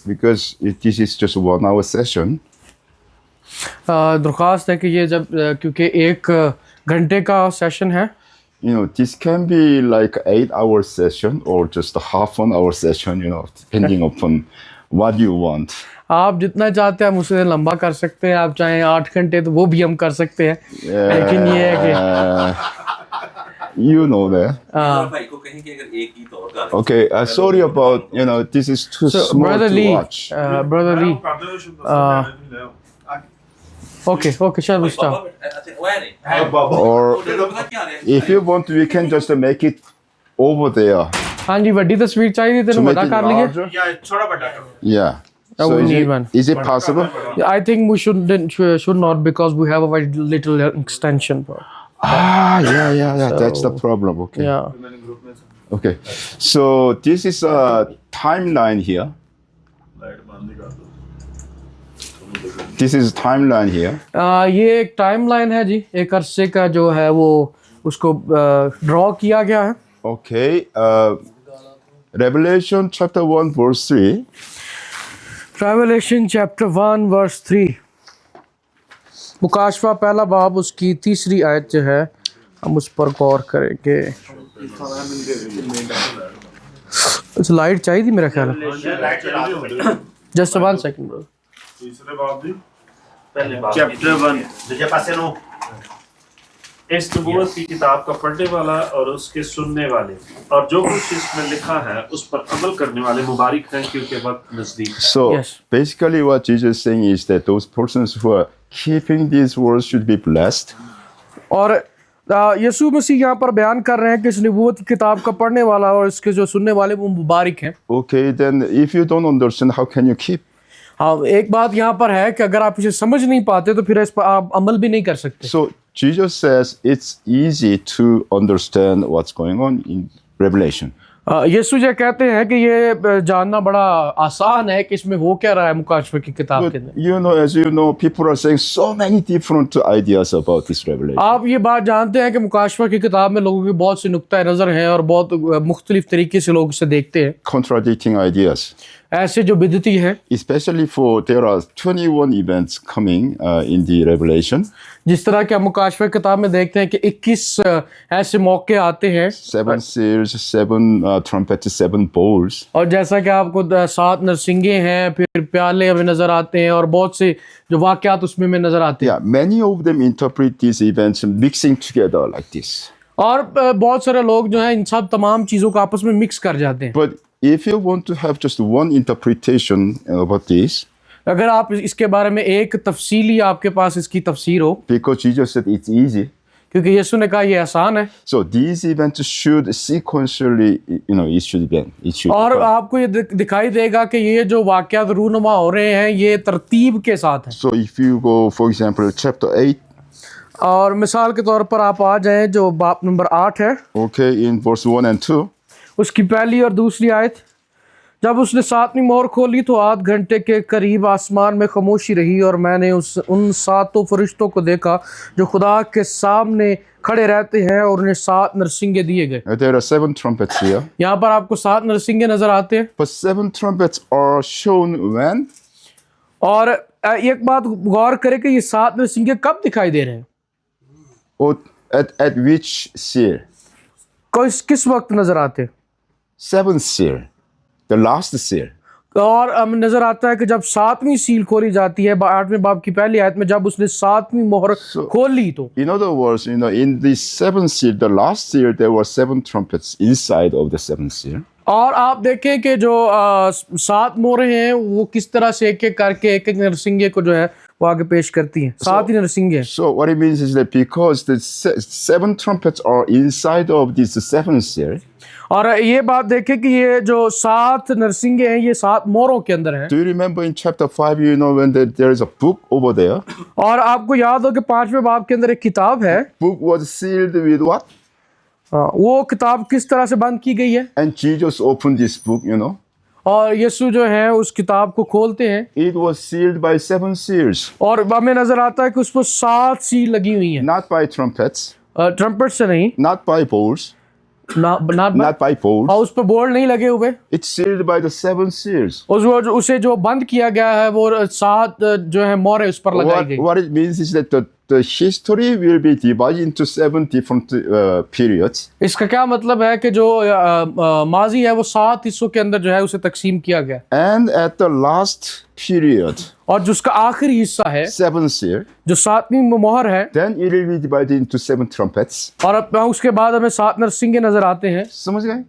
because this is just 1 hour session. दरख्वास्त है कि ये जब क्योंकि 1 घंटे का सेशन है, This can be like 8 hour session or just a half an hour session, depending upon what you want. आप जितना चाहते हैं हम उसे लंबा कर सकते हैं, आप चाहें 8 घंटे तो वो भी हम कर सकते हैं, लेकिन ये है कि You know that. भाई को कहें कि अगर एक गीत और गा लें। Okay, sorry about, this is too small brother to Lee, watch. brother Lee, okay, shall we start? अच्छा वो है नहीं। Or पता क्या है? if you want, we can just make it over there. हाँ जी, ਵੱਡੀ ਤਸਵੀਰ ਚਾਹੀਦੀ To ਤੈਨੂੰ make ਵੱਡਾ it ਕਰ ਲਈਏ। larger. थोड़ा बड़ा करो। Yeah. I will need one. Is it possible? I think we should not, because we have a very little extension. Yeah. That's the problem. Okay. Yeah. Okay. So this is a timeline here. This is timeline here. ये एक timeline है जी, एक अरसे का जो है वो उसको ड्रॉ किया गया है। Okay. Revelation chapter 1 verse 3. Revelation chapter 1 verse 3, मुकाशवा पहला बाब उसकी 3री आयत जो है हम उस पर गौर करेंगे। अच्छा लाइट चाहिए थी मेरा ख्याल है। Just 1 second bro. तीसरे बाब दी पहले बाब चैप्टर 1 दूजे पासे नो इस नबूवत की किताब का पढ़ने वाला और उसके सुनने वाले और जो कुछ इसमें लिखा है उस पर अमल करने वाले मुबारक हैं क्योंकि वक्त नजदीक है। So Yes. basically what Jesus is saying is that those persons who are keeping these words should be blessed. और यीशु मसीह यहाँ पर बयान कर रहे हैं कि इस नबूवत की किताब का पढ़ने वाला और इसके जो सुनने वाले वो मुबारक हैं। Okay, then if you don't understand, how can you keep? हाँ, एक बात यहाँ पर है कि अगर आप इसे समझ नहीं पाते तो फिर इस पर आप अमल भी नहीं कर सकते। So Jesus says it's easy to understand what's going on in Revelation. यीशु जी कहते हैं कि ये जानना बड़ा आसान है कि इसमें हो क्या रहा है मुकाशवे की किताब के But अंदर। as you know, people are saying so many different ideas about this Revelation. आप ये बात जानते हैं कि मुकाशवा की किताब में लोगों की बहुत सी नुक्ता नज़र हैं और बहुत मुख्तलिफ तरीके से लोग इसे देखते हैं, Contradicting ideas. ऐसे जो बिदती हैं। Especially there are 21 events coming in the Revelation. जिस तरह के हम मुकाशवा की किताब में देखते हैं कि 21 ऐसे मौके आते हैं, 7 seals, 7 trumpets, 7 bowls. और जैसा कि आपको 7 नरसिंगे हैं, फिर प्याले हमें नज़र आते हैं और बहुत से जो वाक़यात उसमें में नज़र आते हैं। Yeah, many of them interpret these events mixing together like this. और बहुत सारे लोग जो हैं इन सब तमाम चीज़ों को आपस में मिक्स कर जाते हैं। But if you want to have just one interpretation about this, अगर आप इसके बारे में एक तफसीली आपके पास इसकी तफसीर हो, because Jesus said it's easy, क्योंकि यीशु ने कहा ये आसान है, so these events should sequentially, it should be. It should. और आपको ये दिखाई देगा कि ये जो वाक़यात रूनुमा हो रहे हैं ये तरतीब के साथ हैं। So if you go, for example, chapter 8, और मिसाल के तौर पर आप आ जाएं जो बाब नंबर 8 है, okay, in verse 1 and 2, उसकी पहली और दूसरी आयत। जब उसने 7वीं मोहर खोली तो आध घंटे के करीब आसमान में खामोशी रही और मैंने उन 7 फरिश्तों को देखा जो खुदा के सामने खड़े रहते हैं और उन्हें 7 नरसिंगे दिए गए। there are 7 trumpets here, यहाँ पर आपको 7 नरसिंगे नजर आते हैं। but 7 trumpets are shown when? और एक बात गौर करें कि ये 7 नरसिंगे कब दिखाई दे रहे हैं, Or at which seal? किस वक्त नजर आते हैं? 7th seal, the last seal. और हमें नजर आता है कि जब 7वीं सील खोली जाती है 8वें बाब की पहली आयत में, जब उसने 7वीं मोहर खोली तो In other words, in the 7th seal, the last seal, there were 7 trumpets inside of the 7th seal. और आप देखें कि जो 7 मोहरें हैं वो किस तरह से एक एक करके एक एक नरसिंगे को जो है वो आगे पेश करती हैं। 7 ही नरसिंगे हैं। So what it means is that because the 7 trumpets are inside of this 7th seal, और ये बात देखें कि ये जो 7 नरसिंगे हैं ये 7 मोहरों के अंदर हैं। do you remember in chapter 5, when there is a book over there? और आपको याद हो कि 5वें बाब के अंदर एक किताब है, Book was sealed with what? वो किताब किस तरह से बंद की गई है, And Jesus opened this book, और यीशु जो है उस किताब को खोलते हैं It was sealed by 7 seals, और हमें नजर आता है कि उस पर 7 सील लगी हुई हैं, not by trumpets, ट्रम्पेट से नहीं, not by bowls, not by boards. और उस पर बोर्ड नहीं लगे हुए, It's sealed by the 7 seals. उसे जो बंद किया गया है वो 7 जो है मोहरें उस पर लगाई गई। What it means is that the history will be divided into 7 different periods. इसका क्या मतलब है कि जो माजी है वो 7 हिस्सों के अंदर जो है उसे तकसीम किया गया, And at the last period, और जो उसका आखिरी हिस्सा है 7th seal, जो 7वीं मोहर है, then it will be divided into 7 trumpets. और अब उसके बाद हमें 7 नरसिंगे नजर आते हैं। समझ गए?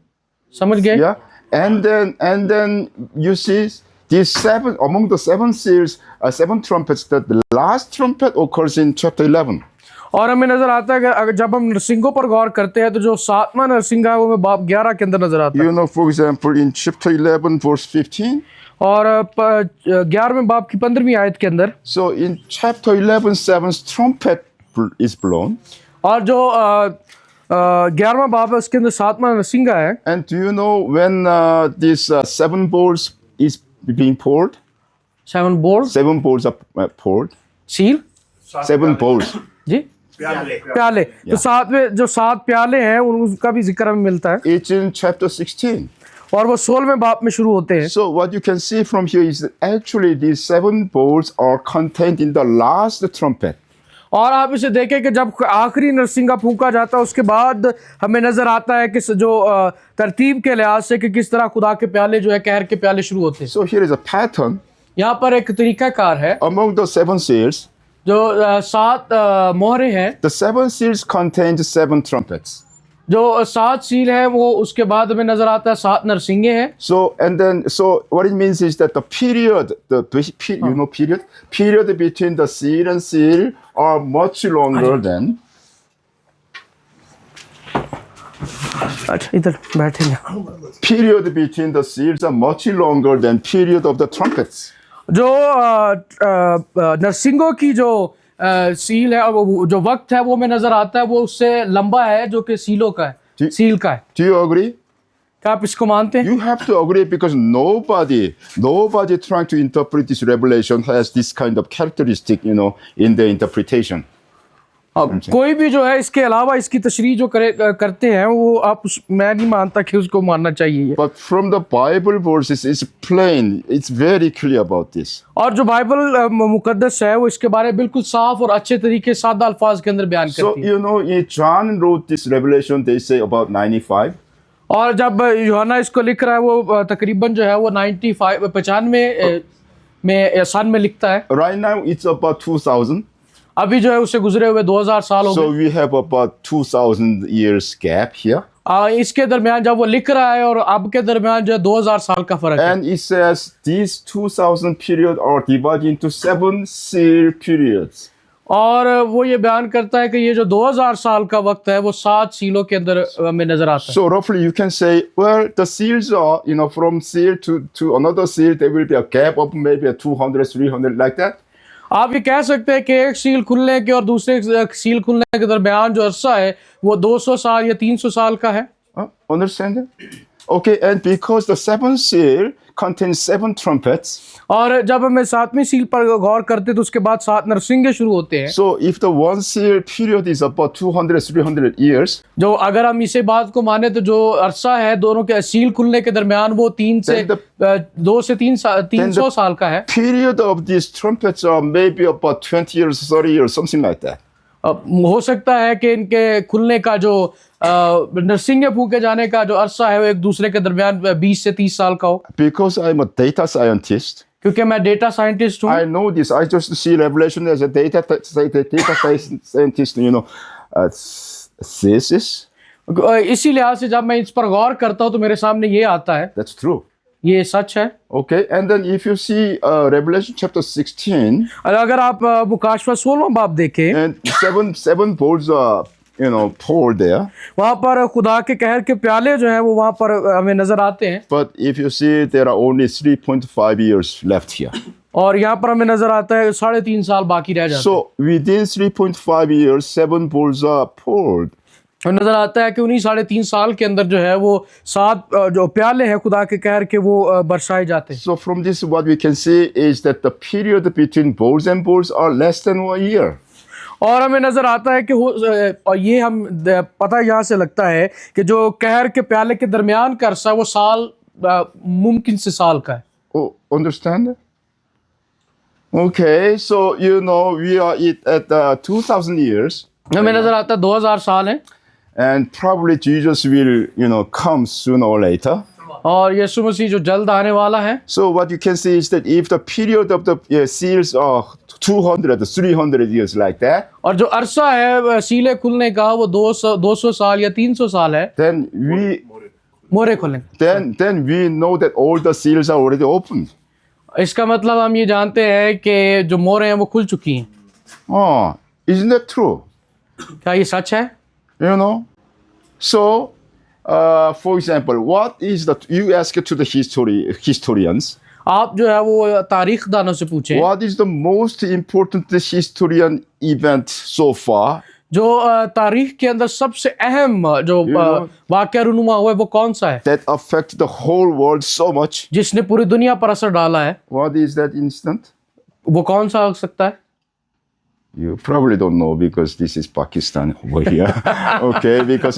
समझ गए? Yeah. And then you see these 7 among the 7 seals, 7 trumpets. That the last trumpet occurs in chapter 11. और हमें नजर आता है कि अगर जब हम नरसिंगों पर गौर करते हैं तो जो 7वां नरसिंगा है वो हमें बाब 11 के अंदर नजर आता है। You know, for example, in chapter 11, verse 15. और 11वें बाब की 15वीं आयत के अंदर, So in chapter 11, 7th trumpet is blown. और जो 11वां बाब है उसके अंदर 7वां नरसिंगा है। And do you know when these 7 bowls is being poured? 7 board 7 bowls are poured. Seal 7 bowls. जी प्याले, तो 7वें जो 7 प्याले हैं उनका भी जिक्र हमें मिलता है, It's in chapter 16. और वो 16वें बाब में शुरू होते हैं। So what you can see from here is that actually these 7 bowls are contained in the last trumpet. और आप इसे देखें कि जब आखिरी नरसिंगा फूंका जाता है उसके बाद हमें नजर आता है कि जो तरतीब के लिहाज से कि किस तरह खुदा के प्याले जो है कहर के प्याले शुरू होते हैं। So here is a pattern. यहाँ पर एक तरीकाकार है, Among the 7 seals, जो 7 मोहरे हैं, the 7 seals contain 7 trumpets. जो 7 सील है वो उसके बाद हमें नजर आता है 7 नरसिंगे हैं। So what it means is that the period, period between the seal and seal are much longer than. अच्छा इधर बैठेंगे। Period between the seals are much longer than period of the trumpets. जो नरसिंगों की जो सील है, जो वक्त है वो में नजर आता है वो उससे लंबा है जो कि सीलों का है, जी। सील का है। Do you agree? क्या आप इसको मानते हैं? You have to agree because nobody trying to interpret this revelation has this kind of characteristic, in the interpretation. कोई भी जो है इसके अलावा इसकी तशरीह जो करते हैं वो मैं नहीं मानता कि उसको मानना चाहिए। But from the Bible verses, it's plain, it's very clear about this. और जो बाइबल मुकद्दस है वो इसके बारे में बिल्कुल साफ और अच्छे तरीके सादा अल्फाज के अंदर बयान So, करती है। John wrote this revelation, they say about 95. और जब यूहन्ना इसको लिख रहा है वो तकरीबन जो है वो 95 में सन में लिखता है। Right now, it's about 2000. अभी जो है उसे गुजरे हुए 2000 साल हो So गए। we have about 2000 years gap here. इसके दरमियान जब वो लिख रहा है और अब के दरमियान जो है 2000 साल का फर्क है। And it says these 2000 periods are divided into 7 seal periods. और वो ये बयान करता है कि ये जो 2000 साल का वक्त है वो 7 सीलों के अंदर में नजर आता है। So roughly you can say, well, the seals are, from seal to another seal, there will be a gap of maybe 200, 300 like that. आप ये कह सकते हैं कि एक सील खुलने के और दूसरे सील खुलने के दरमियान जो अरसा है वो 200 साल या 300 साल का है। Understand it? Okay, and because the 7th seal contains 7 trumpets. और जब हमें 7वीं सील पर गौर करते तो उसके बाद 7 नरसिंगे शुरू होते हैं। So if the 1 seal period is about 200, 300 years. जो अगर हम इसे बात को माने तो जो अरसा है दोनों के सील खुलने के दरमियान वो 2 से 300 साल का है। Period of these trumpets are maybe about 20 years, 30 years, something like that. हो सकता है कि इनके खुलने का जो नरसिंगे फूके जाने का जो अरसा है वो एक दूसरे के दरमियान 20 से 30 साल का हो। Because I'm a data scientist. क्योंकि मैं डेटा साइंटिस्ट हूँ। I know this. I just see Revelation as a data scientist, thesis. इसी लिहाज से जब मैं इस पर गौर करता हूँ तो मेरे सामने ये आता है। That's true. ये सच है। Okay, and then if you see Revelation chapter 16. अगर आप मुकाशवा 16वां बाब देखें। And 7 bowls are, poured there. वहाँ पर खुदा के कहर के प्याले जो हैं वो वहाँ पर हमें नजर आते हैं। But if you see, there are only 3.5 years left here. और यहाँ पर हमें नजर आता है 3.5 साल बाकी रह जाते हैं। So within 3.5 years, 7 bowls are poured. नजर आता है कि उन्हीं 3.5 साल के अंदर जो है वो 7 जो प्याले हैं खुदा के कहर के वो बरसाए जाते हैं। So from this, what we can see is that the period between bowls and bowls are less than 1 year. और हमें नजर आता है कि और ये पता यहाँ से लगता है कि जो कहर के प्याले के दरमियान का अरसा वो साल मुमकिन से साल का है. Oh, understand? Okay, so you know we are at 2,000 years, हमें नजर आता है 2000 साल है and probably Jesus will, come sooner or later. और यीशु मसीह जो जल्द आने वाला है. So what you can see is that if the period of the seals are 200, 300 years like that, और जो अरसा है सीले खुलने का वो 200 साल या 300 साल है. then मोहरे खुलने. then we know that all the seals are already opened. इसका मतलब हम ये जानते हैं कि जो मोहरें हैं वो खुल चुकी हैं. Oh, isn't that true? क्या ये सच है? You know, so for example, what is you ask to the historians, आप जो है वो तारीख दानों से पूछें what is the most important historian event so far? जो तारीख के अंदर सबसे अहम जो वाक़या रुनुमा हुआ है वो कौन सा है That affect the whole world so much. जिसने पूरी दुनिया पर असर डाला है? What is that instant? वो कौन सा हो सकता है? You probably don't know because this is Pakistan over here. Okay, because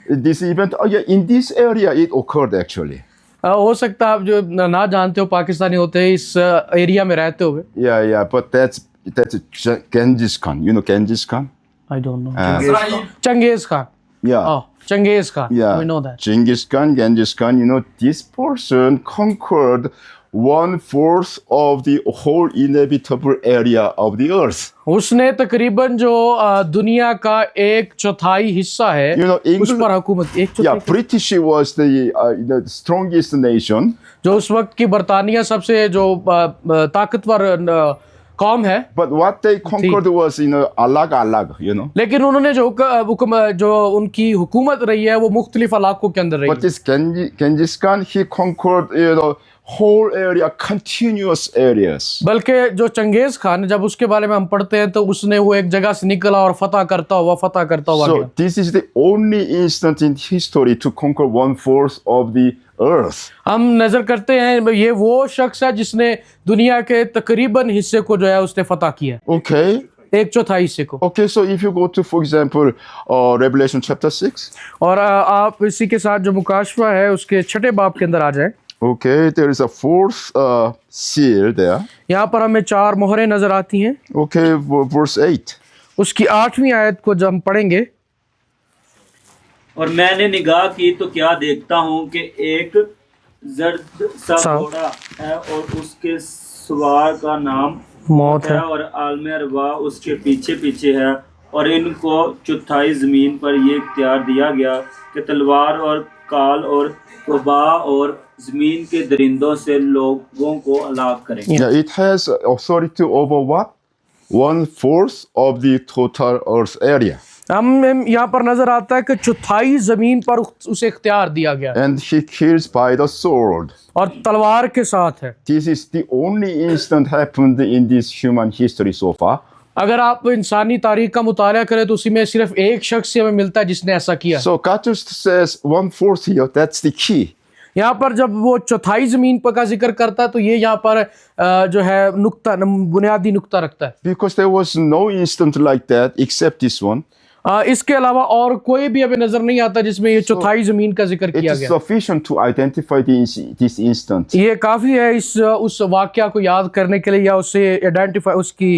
this event, in this area it occurred actually. हो सकता है आप जो ना जानते हो पाकिस्तानी होते हैं इस एरिया में रहते हुए. Yeah, but that's Genghis Khan. You know Genghis Khan? I don't know. Genghis Khan. Yeah. Oh, Genghis Khan. Yeah. We know that. Genghis Khan, this person conquered 1/4 of the whole inhabitable area of the earth. उसने तकरीबन जो दुनिया का 1/4 हिस्सा है उस पर हुकूमत 1/4. Yeah, British was the strongest nation. जो उस वक्त की बरतानिया सबसे जो ताकतवर कौम है. But what they conquered was अलग, लेकिन उन्होंने जो उनकी हुकूमत रही है वो मुख्तलिफ इलाकों के अंदर रही But this Genghis Khan, he conquered whole area, continuous areas. बल्कि जो चंगेज खान जब उसके बारे में हम पढ़ते हैं तो उसने वो एक जगह से निकला और फतह करता हुआ So गया. this is the only instant in history to conquer 1/4 of the earth. हम नजर करते हैं ये वो शख्स है जिसने दुनिया के तकरीबन हिस्से को जो है उसने फतह किया. Okay. 1/4 हिस्से को. Okay, so if you go to, for example, Revelation chapter 6. और आप इसी के साथ जो मुकाशवा है उसके 6 बाब के अंदर आ जाएं. Okay, there is a 4th seal there. यहाँ पर हमें 4 मोहरें नजर आती हैं. Okay, verse 8. उसकी 8वीं आयत को जब हम पढ़ेंगे. और मैंने निगाह की तो क्या देखता हूँ कि एक जर्द सा घोड़ा है और उसके सवार का नाम मौत है और आलम अरवा उसके पीछे पीछे है और इनको चौथाई ज़मीन पर ये इख्तियार दिया गया कि तलवार और काल और वबा और ज़मीन के दरिंदों से लोगों को हलाक करें. Yeah, it has authority over what? 1/4 of the total earth area. हम यहाँ पर नजर आता है कि चौथाई जमीन पर उसे इख्तियार दिया गया And he kills by the sword. और तलवार के साथ है. This is the only instant happened in this human history so far. अगर आप इंसानी तारीख का मुताला करें तो उसी में सिर्फ एक शख्स से हमें मिलता है जिसने ऐसा किया. So Katus says 1/4 here, that's the key. यहाँ पर जब वो चौथाई जमीन पर का जिक्र करता है तो ये यहाँ पर जो है नुक्ता बुनियादी नुक्ता रखता है. Because there was no instant like that except this one. इसके अलावा और कोई भी हमें नजर नहीं आता जिसमें ये चौथाई जमीन का जिक्र It किया is गया. sufficient to identify this instant. ये काफी है उस वाकया को याद करने के लिए या उसे आइडेंटिफाई उसकी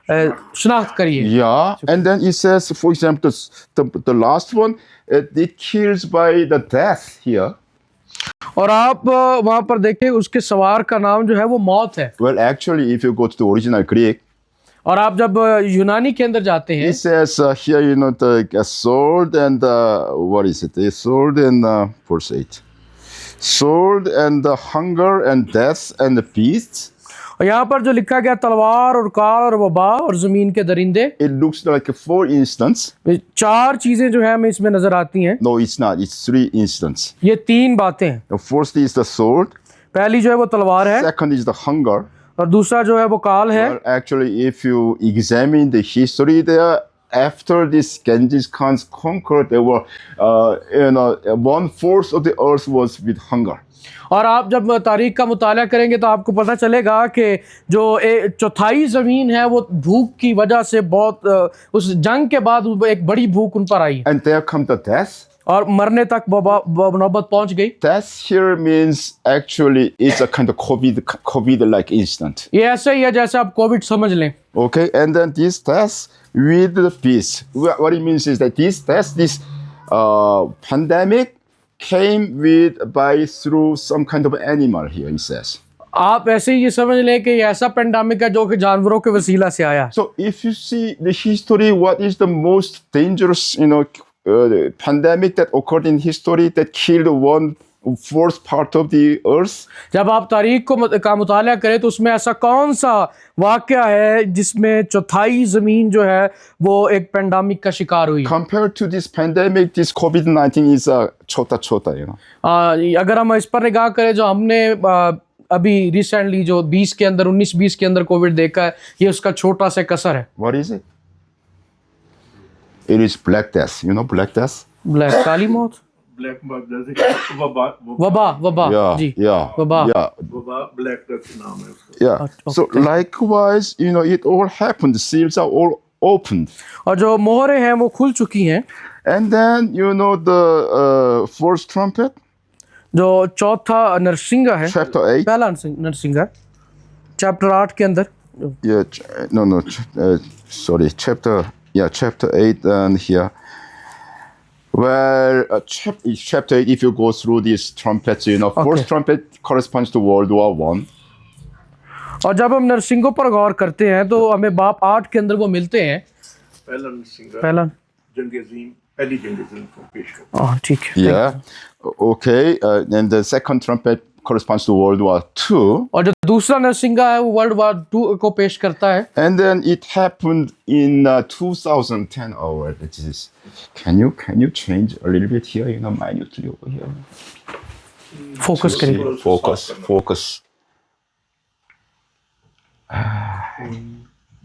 शनाख्त करिए. Yeah, and then it says, for example, the last one, it kills by the death here. और आप वहां पर देखिए उसके सवार का नाम जो है वो मौत है. Well, actually, if you go to the original Greek, और आप जब यूनानी के अंदर जाते हैं it says here, the sword and what is it? The sword and verse 8. Sword and the hunger and death and the beasts. और यहाँ पर जो लिखा गया तलवार और काल और वबा और जमीन के दरिंदे. It looks like 4 instants. 4 चीजें जो है हमें इसमें नजर आती हैं. No, it's not. It's 3 instants. ये 3 बातें हैं. The first is the sword. पहली जो है वो तलवार है. Second is the hunger. और दूसरा जो है वो काल है. Well, actually, if you examine the history there, after this Genghis Khan's conquered, there were, 1/4 of the earth was with hunger. और आप जब तारीख का मुताला करेंगे तो आपको पता चलेगा कि जो चौथाई ज़मीन है वो भूख की वजह से बहुत उस जंग के बाद एक बड़ी भूख उन पर आई And there come the death. और मरने तक नौबत पहुंच गई। Death here means actually it's a kind of COVID-like incident. ये ऐसे ही है जैसे आप कोविड समझ लें। Okay, and then this death with the peace. What it means is that this death, this pandemic came through some kind of animal here, he says. आप ऐसे ही ये समझ लें कि ये ऐसा पेंडेमिक है जो कि जानवरों के वसीला से आया। So if you see the history, what is the most dangerous, pandemic that occurred in history that killed 1/4 part of the earth? जब आप तारीख का मुताला करें तो उसमें ऐसा कौन सा वाक़या है जिसमें चौथाई ज़मीन जो है वो एक पेंडेमिक का शिकार हुई? Compared to this pandemic, this COVID-19 is chota, अगर हम इस पर निगाह करें जो हमने अभी रिसेंटली जो 19-20 के अंदर कोविड देखा है, ये उसका छोटा सा कसर है। What is it? It is Black Death. You know Black Death? Black काली मौत, ब्लैक मौत जैसे वबा Yeah, जी, yeah, वबा। yeah, ब्लैक डेथ नाम है उसका। yeah. Okay. So likewise, it all happened. The seals are all opened. और जो मोहरें हैं वो खुल चुकी हैं। And then, the fourth trumpet, जो चौथा नरसिंगा है, chapter 8. पहला नरसिंगा चैप्टर 8 के अंदर। Yeah, sorry, chapter 8 and here. Where chapter 8, if you go through these trumpets, fourth trumpet corresponds to World War I. और जब हम नरसिंगों पर गौर करते हैं तो हमें बाप 8 के अंदर वो मिलते हैं। पहला नरसिंगा पहला जंग अज़ीम, पहली जंग अज़ीम को पेश करता है। ठीक है। Yeah, okay. And the second trumpet corresponds to World War II. और जो दूसरा नरसिंगा है वो वर्ल्ड वार 2 को पेश करता है। And then it happened in 2010 hour. That is, can you change a little bit here, minutely over here? Focus करिए। Focus.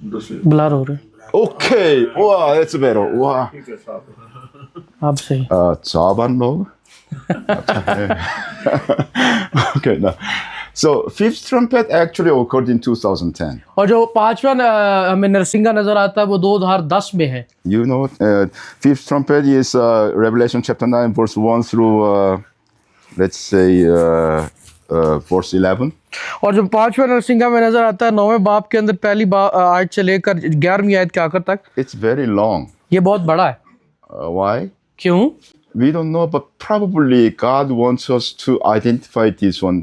दूसरे ब्लर हो रहे हैं। Okay. Wow, that's better. Wow. ठीक है साहब। आप सही। Javan log. Okay, now. So fifth trumpet actually occurred in 2010. और जो पांचवा हमें नरसिंगा नजर आता है वो 2010 में है। Fifth trumpet is Revelation chapter 9 verse 1 through let's say verse 11. और जो पांचवा नरसिंगा में नजर आता है 9वें बाब के अंदर पहली आयत से लेकर 11वीं आयत के आखिर तक। It's very long. ये बहुत बड़ा है। Why? क्यों? We don't know, but probably God wants us to identify this one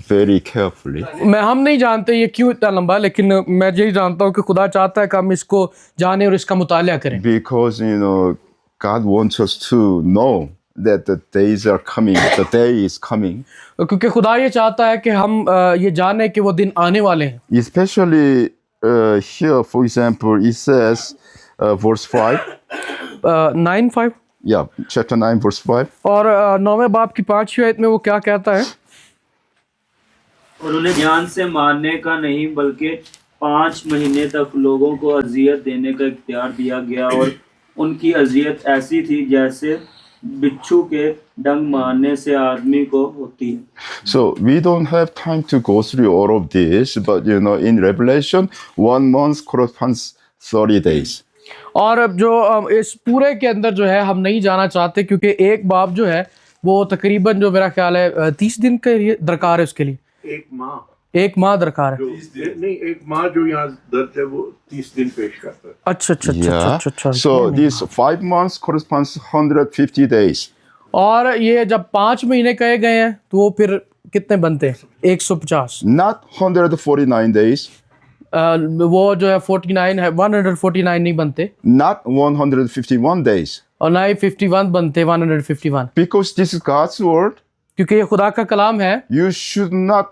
very carefully. हम नहीं जानते ये क्यों इतना लंबा है, लेकिन मैं यही जानता हूँ कि खुदा चाहता है कि हम इसको जाने और इसका मुताला करें। Because God wants us to know that the days are coming, the day is coming. क्योंकि खुदा ये चाहता है कि हम ये जाने कि वो दिन आने वाले हैं। Especially here, for example, it says verse 5. 9:5 Yeah, chapter 9 verse 5. और 9वें बाब की 5वीं आयत में वो क्या कहता है? और उन्हें ज्ञान से मारने का नहीं बल्कि 5 महीने तक लोगों को अजियत देने का इख्तियार दिया गया, और उनकी अजियत ऐसी थी जैसे बिच्छू के डंग मारने से आदमी को होती है। So we don't have time to go through all of this, but in Revelation 1 month corresponds 30 days. और अब जो इस पूरे के अंदर जो है हम नहीं जाना चाहते, क्योंकि एक बाब जो है वो तकरीबन जो मेरा ख्याल है 30 दिन के लिए दरकार है, उसके लिए एक माह दरकार है। नहीं, एक माह जो यहाँ दर्ज है वो 30 दिन पेश करता है। अच्छा। So these 5 months corresponds 150 days. और ये जब 5 महीने कहे गए हैं तो वो फिर कितने बनते हैं? 150। Not 149 days. वो जो है 49 है, 149 नहीं बनते। Not 151 days. और ना ही 51 बनते, 151। Because this is God's word. क्योंकि ये खुदा का कलाम है। You should not,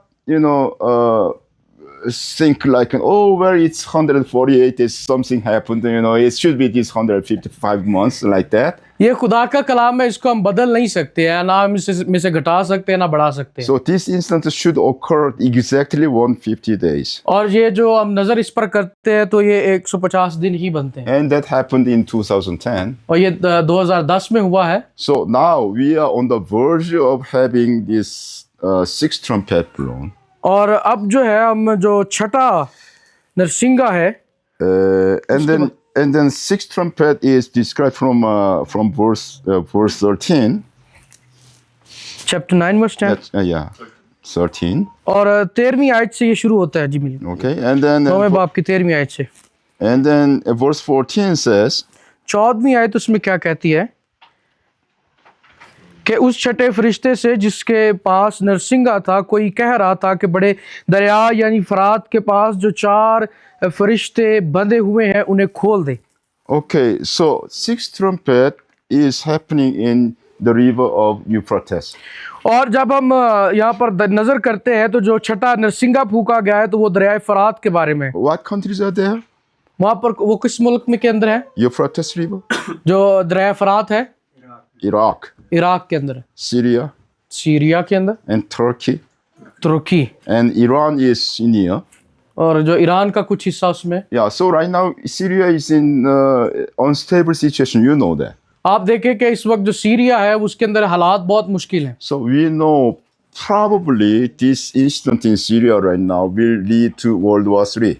think like, oh, well, it's 148. There's something happened. It should be this 155 months like that. ये खुदा का कलाम है, इसको हम बदल नहीं सकते हैं, ना हम इसे घटा सकते हैं ना बढ़ा सकते हैं। So this instance should occur exactly 150 days. और ये जो हम नजर इस पर करते हैं तो ये 150 दिन ही बनते हैं, And that happened in 2010. और ये 2010 में हुआ है। So now we are on the verge of having this sixth trumpet blown. और अब जो है हम जो छठा नरसिंगा है, And then sixth trumpet is described from verse 13. Chapter 9 verse 10, That's, yeah, 13. और 13वीं आयत से ये शुरू होता है जी मिल। Okay, and then 9वें बाब की 13वीं आयत से। verse 14 says, 14वीं आयत उसमें क्या कहती है कि उस छठे फरिश्ते से जिसके पास नरसिंगा था कोई कह रहा था कि बड़े दरिया यानी फरात के पास जो 4 फरिश्ते बंधे हुए हैं उन्हें खोल दे। okay, so sixth trumpet is happening in the river of Euphrates. और जब हम यहाँ पर नजर करते हैं तो जो छठा नरसिंगा फूका गया है तो वो दरिया फरात के बारे में। What countries are there? वहाँ पर वो किस मुल्क में के अंदर है? Euphrates River, जो दरिया फरात है Iraq, इराक के अंदर है, Syria, सीरिया के अंदर, and Turkey, Turki, and Iran is near. और जो ईरान का कुछ हिस्सा उसमें। Yeah, so right now Syria is in unstable situation. You know that. आप देखें कि इस वक्त जो सीरिया है उसके अंदर हालात बहुत मुश्किल हैं। So we know probably this incident in Syria right now will lead to World War III.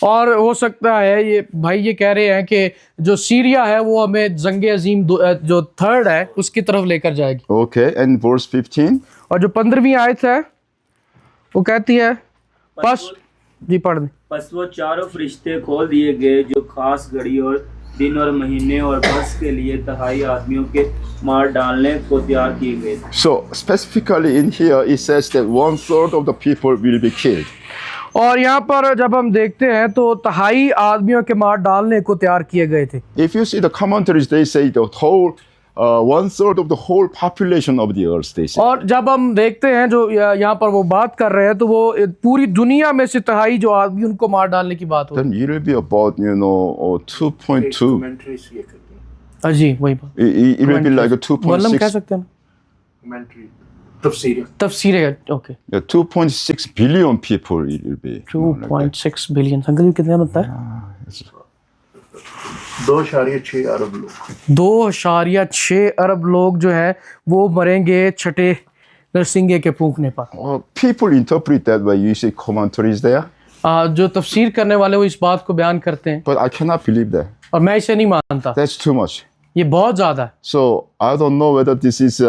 और हो सकता है ये भाई ये कह रहे हैं कि जो सीरिया है वो हमें जंग अजीम जो 3rd है उसकी तरफ लेकर जाएगी। Okay, and verse 15. और जो 15वीं आयत है वो कहती है बस जी पढ़ दें। बस वो 4 फरिश्ते खोल दिए गए जो खास घड़ी और दिन और महीने और बस के लिए तहाई आदमियों के मार डालने को तैयार किए गए थे। So specifically in here it says that 1/3 of the people will be killed. और यहाँ पर जब हम देखते हैं तो तहाई आदमियों के मार डालने को तैयार किए गए थे। If you see the commentaries, they say the whole 1/3 of the whole population of the earth. They say. और जब हम देखते हैं जो यहाँ पर वो बात कर रहे हैं तो वो पूरी दुनिया में से तहाई जो आदमी उनको मार डालने की बात हो रही Then it will be about 2.2. Commentaries ये करते हैं है। जी वही बात, It will be like a मल्लम कह 2.6. सकते हैं, कमेंट्री तफसीर तफसीर है। Okay, 2.6 billion people it will be. 2.6 billion uncle ji कितना होता है? 2.6 अरब लोग 2.6 अरब लोग जो है वो मरेंगे छठे नरसिंगे के फूंकने पर। People interpret that way. You see commentaries there, जो तफसीर करने वाले वो इस बात को बयान करते हैं but I cannot believe that. और मैं इसे नहीं मानता, That's too much. ये बहुत ज़्यादा है। So I don't know whether this is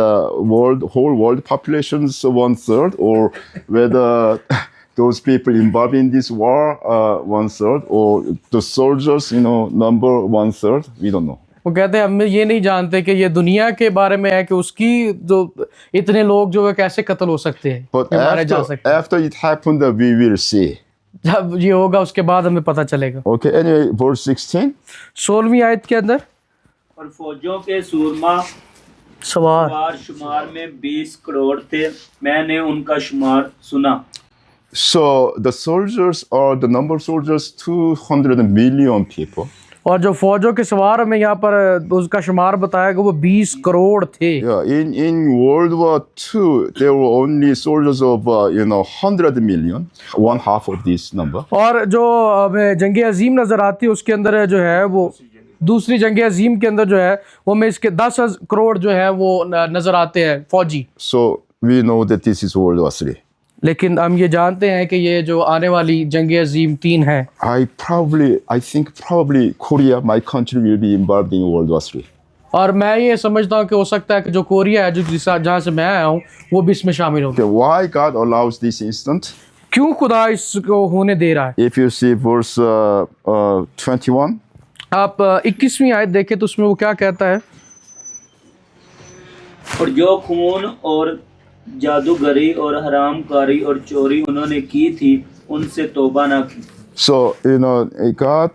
whole world population's 1/3 or whether those people involved in this war 1/3 or the soldiers, number 1/3. We don't know. वो कहते हैं हम ये नहीं जानते कि ये दुनिया के बारे में है कि उसकी जो इतने लोग जो है कैसे कत्ल हो सकते हैं, But मारे जा सकते हैं। after it happened, we will see. जब ये होगा उसके बाद हमें पता चलेगा। Okay. Anyway, verse 16. 16वीं आयत के अंदर और फौजों के सूरमा सवार शुमार में 20 करोड़ थे, मैंने उनका शुमार सुना। So the soldiers are the number of soldiers 200 million people. और जो फौजों के सवार हमें यहाँ पर उसका शुमार बताया गया वो 20 करोड़ थे। Yeah, in World War II, there were only soldiers of 100 million, 1/2 of this number. और जो हमें जंग अजीम नजर आती है उसके अंदर जो है वो दूसरी जंग अजीम के अंदर जो है वो में इसके 10 करोड़ जो है वो नजर आते हैं फौजी। So we know that this is World War III. लेकिन हम ये जानते हैं कि ये जो आने वाली जंग अजीम 3 है। I think probably Korea, my country, will be involved in World War III. और मैं ये समझता हूँ कि हो सकता है कि जो कोरिया है जहाँ से मैं आया हूँ वो भी इसमें शामिल होगा। Okay, why God allows this instant? क्यों खुदा इसको होने दे रहा है? If you see verse 21. आप 21वीं आयत देखें तो उसमें वो क्या कहता है? और जो खून और जादूगरी और हरामकारी और चोरी उन्होंने की थी उनसे तौबा ना की। So God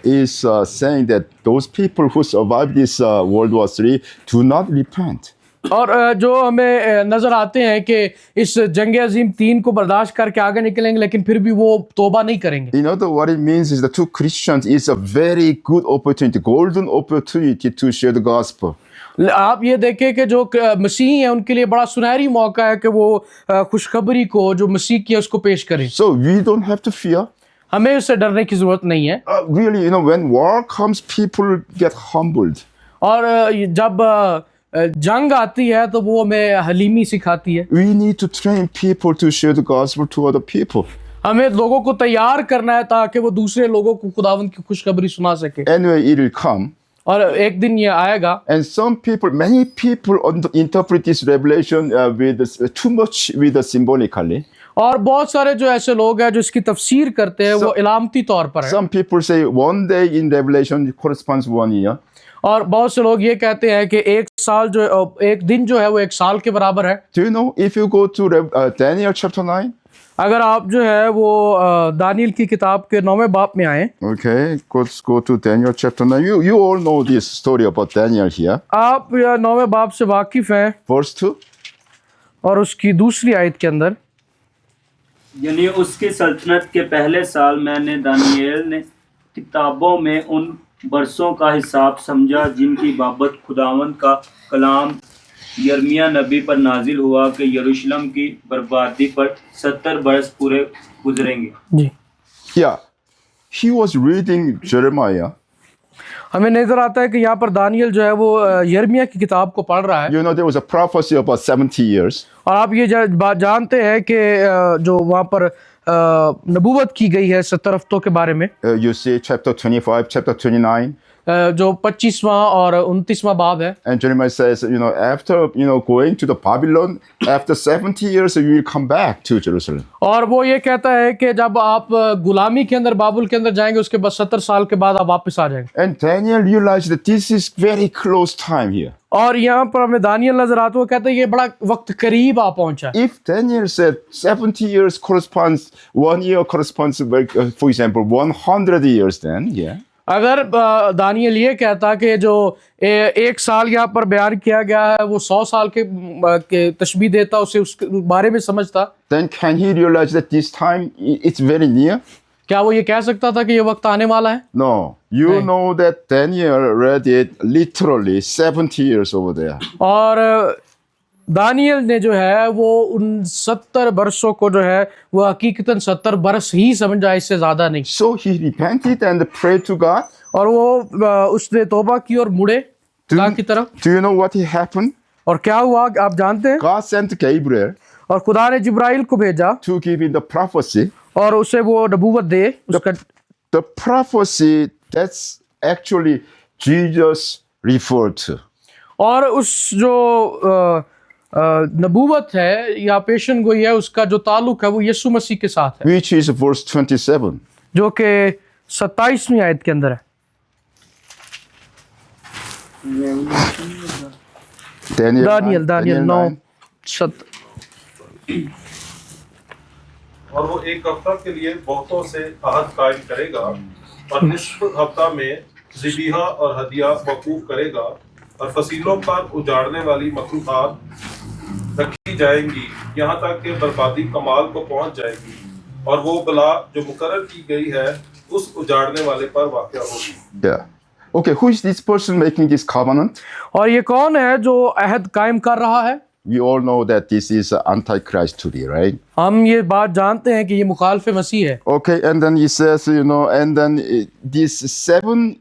is saying that those people who survived this World War III do not repent. और जो हमें नजर आते हैं कि इस जंग अजीम 3 को बर्दाश्त करके आगे निकलेंगे, लेकिन फिर भी वो तौबा नहीं करेंगे। You know, what it means is that to Christians is a very good opportunity, golden opportunity to share the gospel. आप ये देखें कि जो मसीही हैं उनके लिए बड़ा सुनहरी मौका है कि वो खुशखबरी को जो मसीह की है उसको पेश करें। So we don't have to fear. हमें उससे डरने की जरूरत नहीं है। Really, when war comes, people get humbled. और जब जंग आती है तो वो हमें हलीमी सिखाती है। We need to train people to share the gospel to other people. हमें लोगों को तैयार करना है ताकि वो दूसरे लोगों को खुदावंद की खुशखबरी सुना सके। Anyway, it will come. और एक दिन ये आएगा। And many people interpret this revelation too much with symbolically. और बहुत सारे जो ऐसे लोग हैं जो इसकी तफसीर करते हैं वो इलामती तौर पर है। Some people say one day in Revelation corresponds 1 year. और बहुत से लोग ये कहते हैं कि एक दिन जो है वो 1 साल के बराबर है। Do you know, if you go to Daniel chapter 9, अगर आप जो है वो दानियल की किताब के 9वें बाब में आए। okay, let's go to Daniel chapter 9. You all know this story about Daniel here. आप 9वें बाब से वाकिफ हैं। Verse 2. और उसकी दूसरी आयत के अंदर, यानी उसकी सल्तनत के पहले साल मैंने दानियेल ने किताबों में उन बरसों का हिसाब समझा जिनकी बाबत खुदावंद का कलाम यर्मिया नबी पर नाजिल हुआ कि यरूशलेम की बर्बादी पर 70 बरस पूरे गुजरेंगे। जी Yeah, he was reading Jeremiah. हमें नजर आता है कि यहाँ पर दानियल जो है वो यर्मिया की किताब को पढ़ रहा है। You know, there was a prophecy about 70 years. और आप ये बात जानते हैं कि जो वहाँ पर नबूवत की गई है 70 हफ्तों के बारे में। You see chapter 25, chapter 29. जो 25वां और 29वां बाब है। And Jeremiah says, after, going to the Babylon, after 70 years, you will come back to Jerusalem. और वो ये कहता है कि जब आप गुलामी के अंदर बाबुल के अंदर जाएंगे उसके बाद 70 साल के बाद आप वापस आ जाएंगे। And Daniel realized that this is very close time here. और यहाँ पर हमें दानियल नजर आता है, वो कहता है ये बड़ा वक्त करीब आ पहुंचा है। If Daniel said 70 years corresponds, 1 year corresponds, for example, 100 years, then, yeah. अगर दानियल ये कहता कि जो 1 साल यहाँ पर बयान किया गया है वो 100 साल के तशबीह देता, उसे उसके बारे में समझता, Then can he realize that this time it's very near? क्या वो ये कह सकता था कि ये वक्त आने वाला है? No. You नहीं। know that Daniel read it literally 70 years over there. और दानियल ने जो है वो उन 70 बरसों को जो है वो हकीकतन 70 बरस ही समझा, इससे ज्यादा नहीं। So he repented and prayed to God. और वो उसने तौबा की और मुड़े खुदा की तरफ। Do you know what happened? और क्या हुआ आप जानते हैं? God sent Gabriel और खुदा ने जिब्राइल को भेजा to give him the prophecy. और उसे वो नबूवत दे उसका। The prophecy that's actually Jesus referred to. और उस जो नबूवत है या पेशन गोई है उसका जो ताल्लुक है वो यीशु मसीह के साथ है, Which is verse 27. जो कि 27वीं आयत के अंदर है। दानियल 9 7। और वो एक हफ्ता के लिए बहुतों से आहद कायम करेगा और निस्फ हफ्ता में ज़िबिहा और हदिया वकूफ करेगा और फसीलों पर उजाड़ने वाली मखलूक़ात रखी जाएंगी यहाँ तक कि बर्बादी कमाल को पहुंच जाएगी और वो बला जो मुकर्रर की गई है उस उजाड़ने वाले पर वाक़या होगी। Yeah. Okay, who is this person making this covenant? और ये कौन है जो अहद कायम कर रहा है? We all know that this is Antichrist today, right? हम ये बात जानते हैं कि ये मुखालिफ मसीह है। Okay, and then he says, and then this 7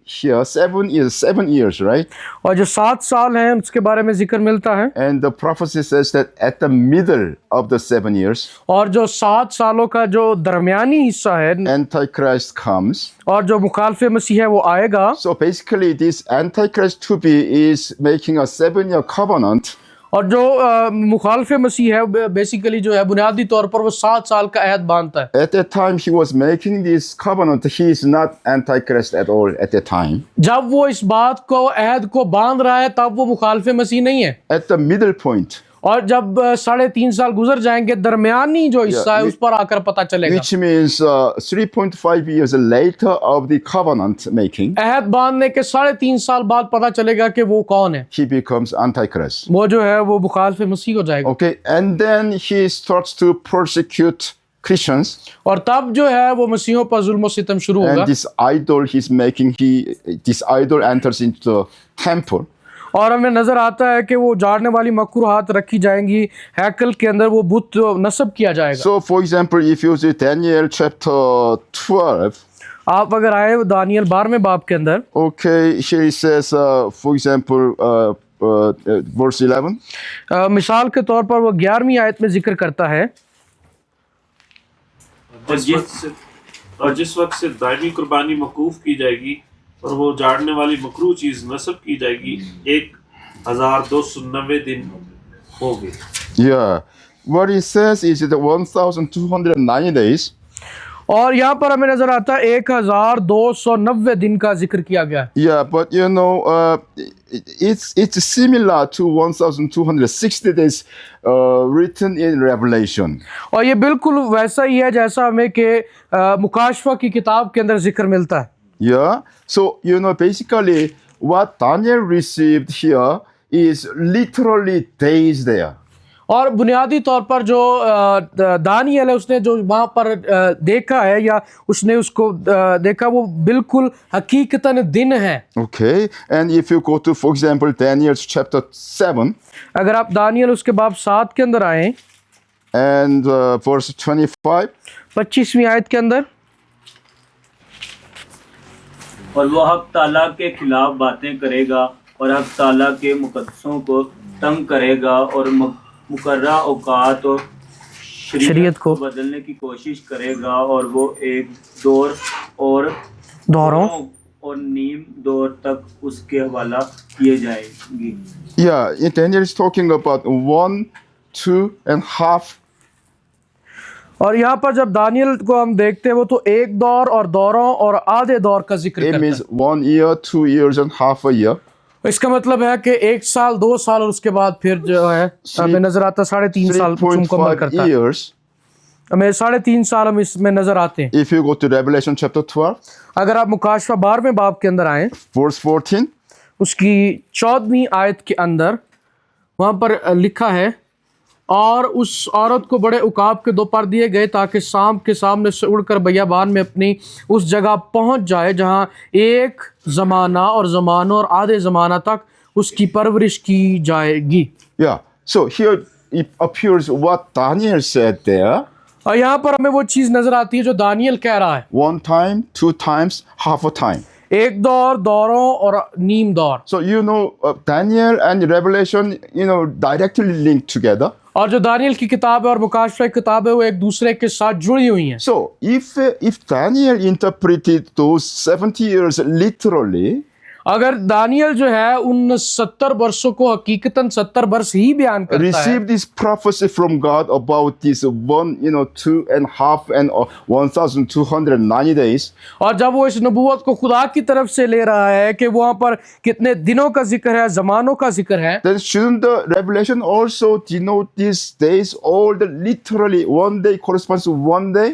years, right? और जो 7 साल हैं उसके बारे में जिक्र मिलता है। And the prophecy says that at the middle of the 7 years, और जो 7 सालों का जो दरमियानी हिस्सा है Antichrist comes. और जो मुखालिफ मसीह है वो आएगा। So basically, this Antichrist to be is making a 7-year covenant. और जो मुखालिफ मसीह है बेसिकली जो है बुनियादी तौर पर वो 7 साल का अहद बांधता है। At that time he was making this covenant, he is not Antichrist at all at that time. जब वो इस बात को अहद को बांध रहा है तब वो मुखालिफ मसीह नहीं है। At the middle point, और जब 3.5 साल गुजर जाएंगे, दरमियानी जो हिस्सा है उस पर आकर पता चलेगा। which means 3.5 years later of the covenant making, अहद बांधने के 3.5 साल बाद पता चलेगा कि वो कौन है। he becomes Antichrist. वो जो है वो मुखालिफ मसीह हो जाएगा। Okay, and then he starts to persecute Christians, और तब जो है वो मसीहों पर जुल्म और सितम शुरू होगा। and this idol he's making, this idol enters into the temple. और हमें नजर आता है कि वो जाड़ने वाली मकरूहात रखी जाएंगी हैकल के अंदर, वो बुत नस्ब किया जाएगा। So, for example, if you see Daniel chapter 12, आप अगर आए दानियल 12वें बाब के अंदर, okay, here it says, for example, verse 11. मिसाल के तौर पर वो 11वीं आयत में जिक्र करता है, और जिस वक्त से दायमी कुर्बानी मकूफ की जाएगी और वो जाड़ने वाली मकरू चीज नस्ब की जाएगी, 1290 दिन हो गए। Yeah, what it says is that 1,209 days. और यहाँ पर हमें नजर आता है 1290 दिन का जिक्र किया गया है। Yeah, but you know, it's similar to 1,260 days written in Revelation. और ये बिल्कुल वैसा ही है जैसा हमें कि मुकाशफा की किताब के अंदर जिक्र मिलता है। Yeah, so you know, basically what Daniel received here is literally days there. और बुनियादी तौर पर जो दानियल है उसने जो वहाँ पर देखा है या उसने उसको देखा, वो बिल्कुल हकीकतन दिन है। Okay, and if you go to, for example, Daniel chapter 7 अगर आप दानियल उसके बाब 7 के अंदर आए and verse 25, 25वीं आयत के अंदर, और वो हक ताला के खिलाफ बातें करेगा और हक ताला के मुकद्दसों को तंग करेगा और मुकर्रा औकात और शरीयत को बदलने की कोशिश करेगा, और वो एक दौर और दौरों और नीम दौर तक उसके हवाला किए जाएंगी। yeah, Daniel is talking about 1, 2.5. और यहाँ पर जब दानियल को हम देखते हैं वो तो एक दौर और दौरों और आधे दौर का जिक्र It करता means है। 1 year, 2 years and half a year. इसका मतलब है कि 1 साल 2 साल और उसके बाद फिर जो है हमें नजर आता है 3.5 साल मुकम्मल 3.5 करता है। years. हमें 3.5 साल हम इसमें नजर आते हैं। If you go to Revelation chapter 12, अगर आप मुकाशफा 12वें बाब के अंदर आए, verse 14, उसकी 14वीं आयत के अंदर वहाँ पर लिखा है, और उस औरत को बड़े उकाब के 2 पर दिए गए ताकि शाम के सामने से उड़कर बयाबान में अपनी उस जगह पहुँच जाए जहाँ एक ज़माना और ज़मानों और आधे ज़माना तक उसकी परवरिश की जाएगी। yeah. So here it appears what Daniel said there. और यहाँ पर हमें वो चीज़ नज़र आती है जो दानियल कह रहा है, 1 time, 2 times, half a time. एक दौर, दौरों और नीम दौर। So you know, Daniel and Revelation, you know, directly linked together. और जो दानियल की किताब है और मुकाशफा की किताब है वो एक दूसरे के साथ जुड़ी हुई हैं। So if Daniel interpreted those 70 years literally, अगर दानियल जो है उन 70 वर्षों को हकीकतन 70 वर्ष ही बयान करता है, received this prophecy from God about this 2.5 and 1,290 days, और जब वो इस नबूवत को खुदा की तरफ से ले रहा है कि वहाँ पर कितने दिनों का जिक्र है, ज़मानों का जिक्र है, then shouldn't the Revelation also denote these days? All the literally 1 day corresponds to 1 day.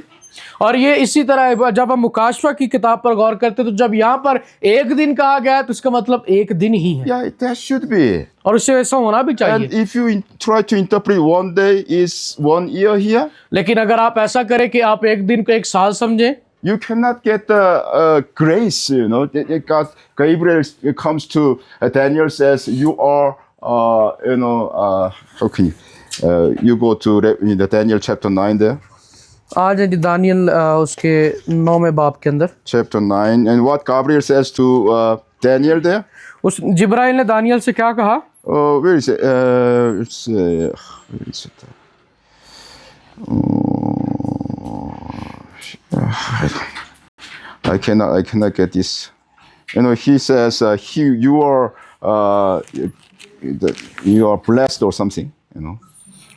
और ये इसी तरह जब हम मुकाशफा की किताब पर गौर करते हैं तो जब यहाँ पर एक दिन कहा गया है तो इसका मतलब एक दिन ही है, Yeah, that should be. और उससे ऐसा होना भी And चाहिए। if you try to interpret 1 day is 1 year here, लेकिन अगर आप ऐसा करें कि आप एक दिन को एक साल समझें, you cannot get the grace, you know. God, Gabriel comes to Daniel, says, you are, how can you go to the Daniel chapter 9 there? आज दानियल उसके 9वें बाब के अंदर Chapter 9. And what Gabriel says to Daniel there? उस जिब्राइल ने Daniel से क्या कहा? Where is it? Where is it? I cannot get this. You know, he says, you are blessed or something, you know.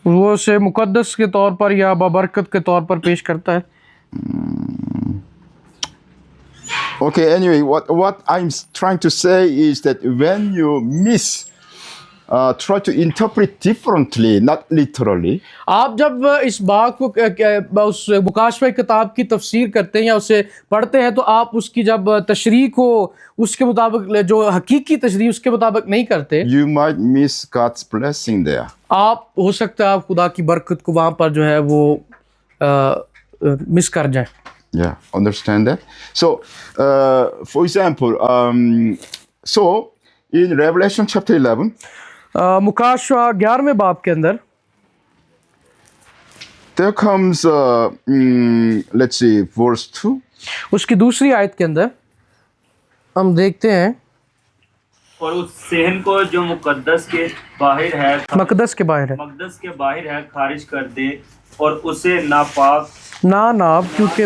वो उसे मुकद्दस के तौर पर या बबरकत के तौर पर पेश करता है। Okay, anyway, what I'm trying to say is that when you miss try to interpret differently, not literally. आप जब इस बात को उस मुकाशवा किताब की तफसीर करते हैं या उसे पढ़ते हैं तो आप उसकी जब तशरीह को उसके मुताबिक जो हकीकी तशरीह उसके मुताबिक नहीं करते, You might miss God's blessing there. आप हो सकता है आप खुदा की बरकत को वहाँ पर जो है वो मिस कर जाए. Yeah, understand that? So, for example, so in Revelation chapter 11, मुकाशवा 11वें बाब के अंदर there comes, let's see, verse 2. उसकी दूसरी आयत के अंदर हम देखते हैं और उस सहन को जो मुकद्दस के बाहर है मकदस के बाहर है मकदस के बाहर है खारिज कर दे और उसे नापाक नाब क्योंकि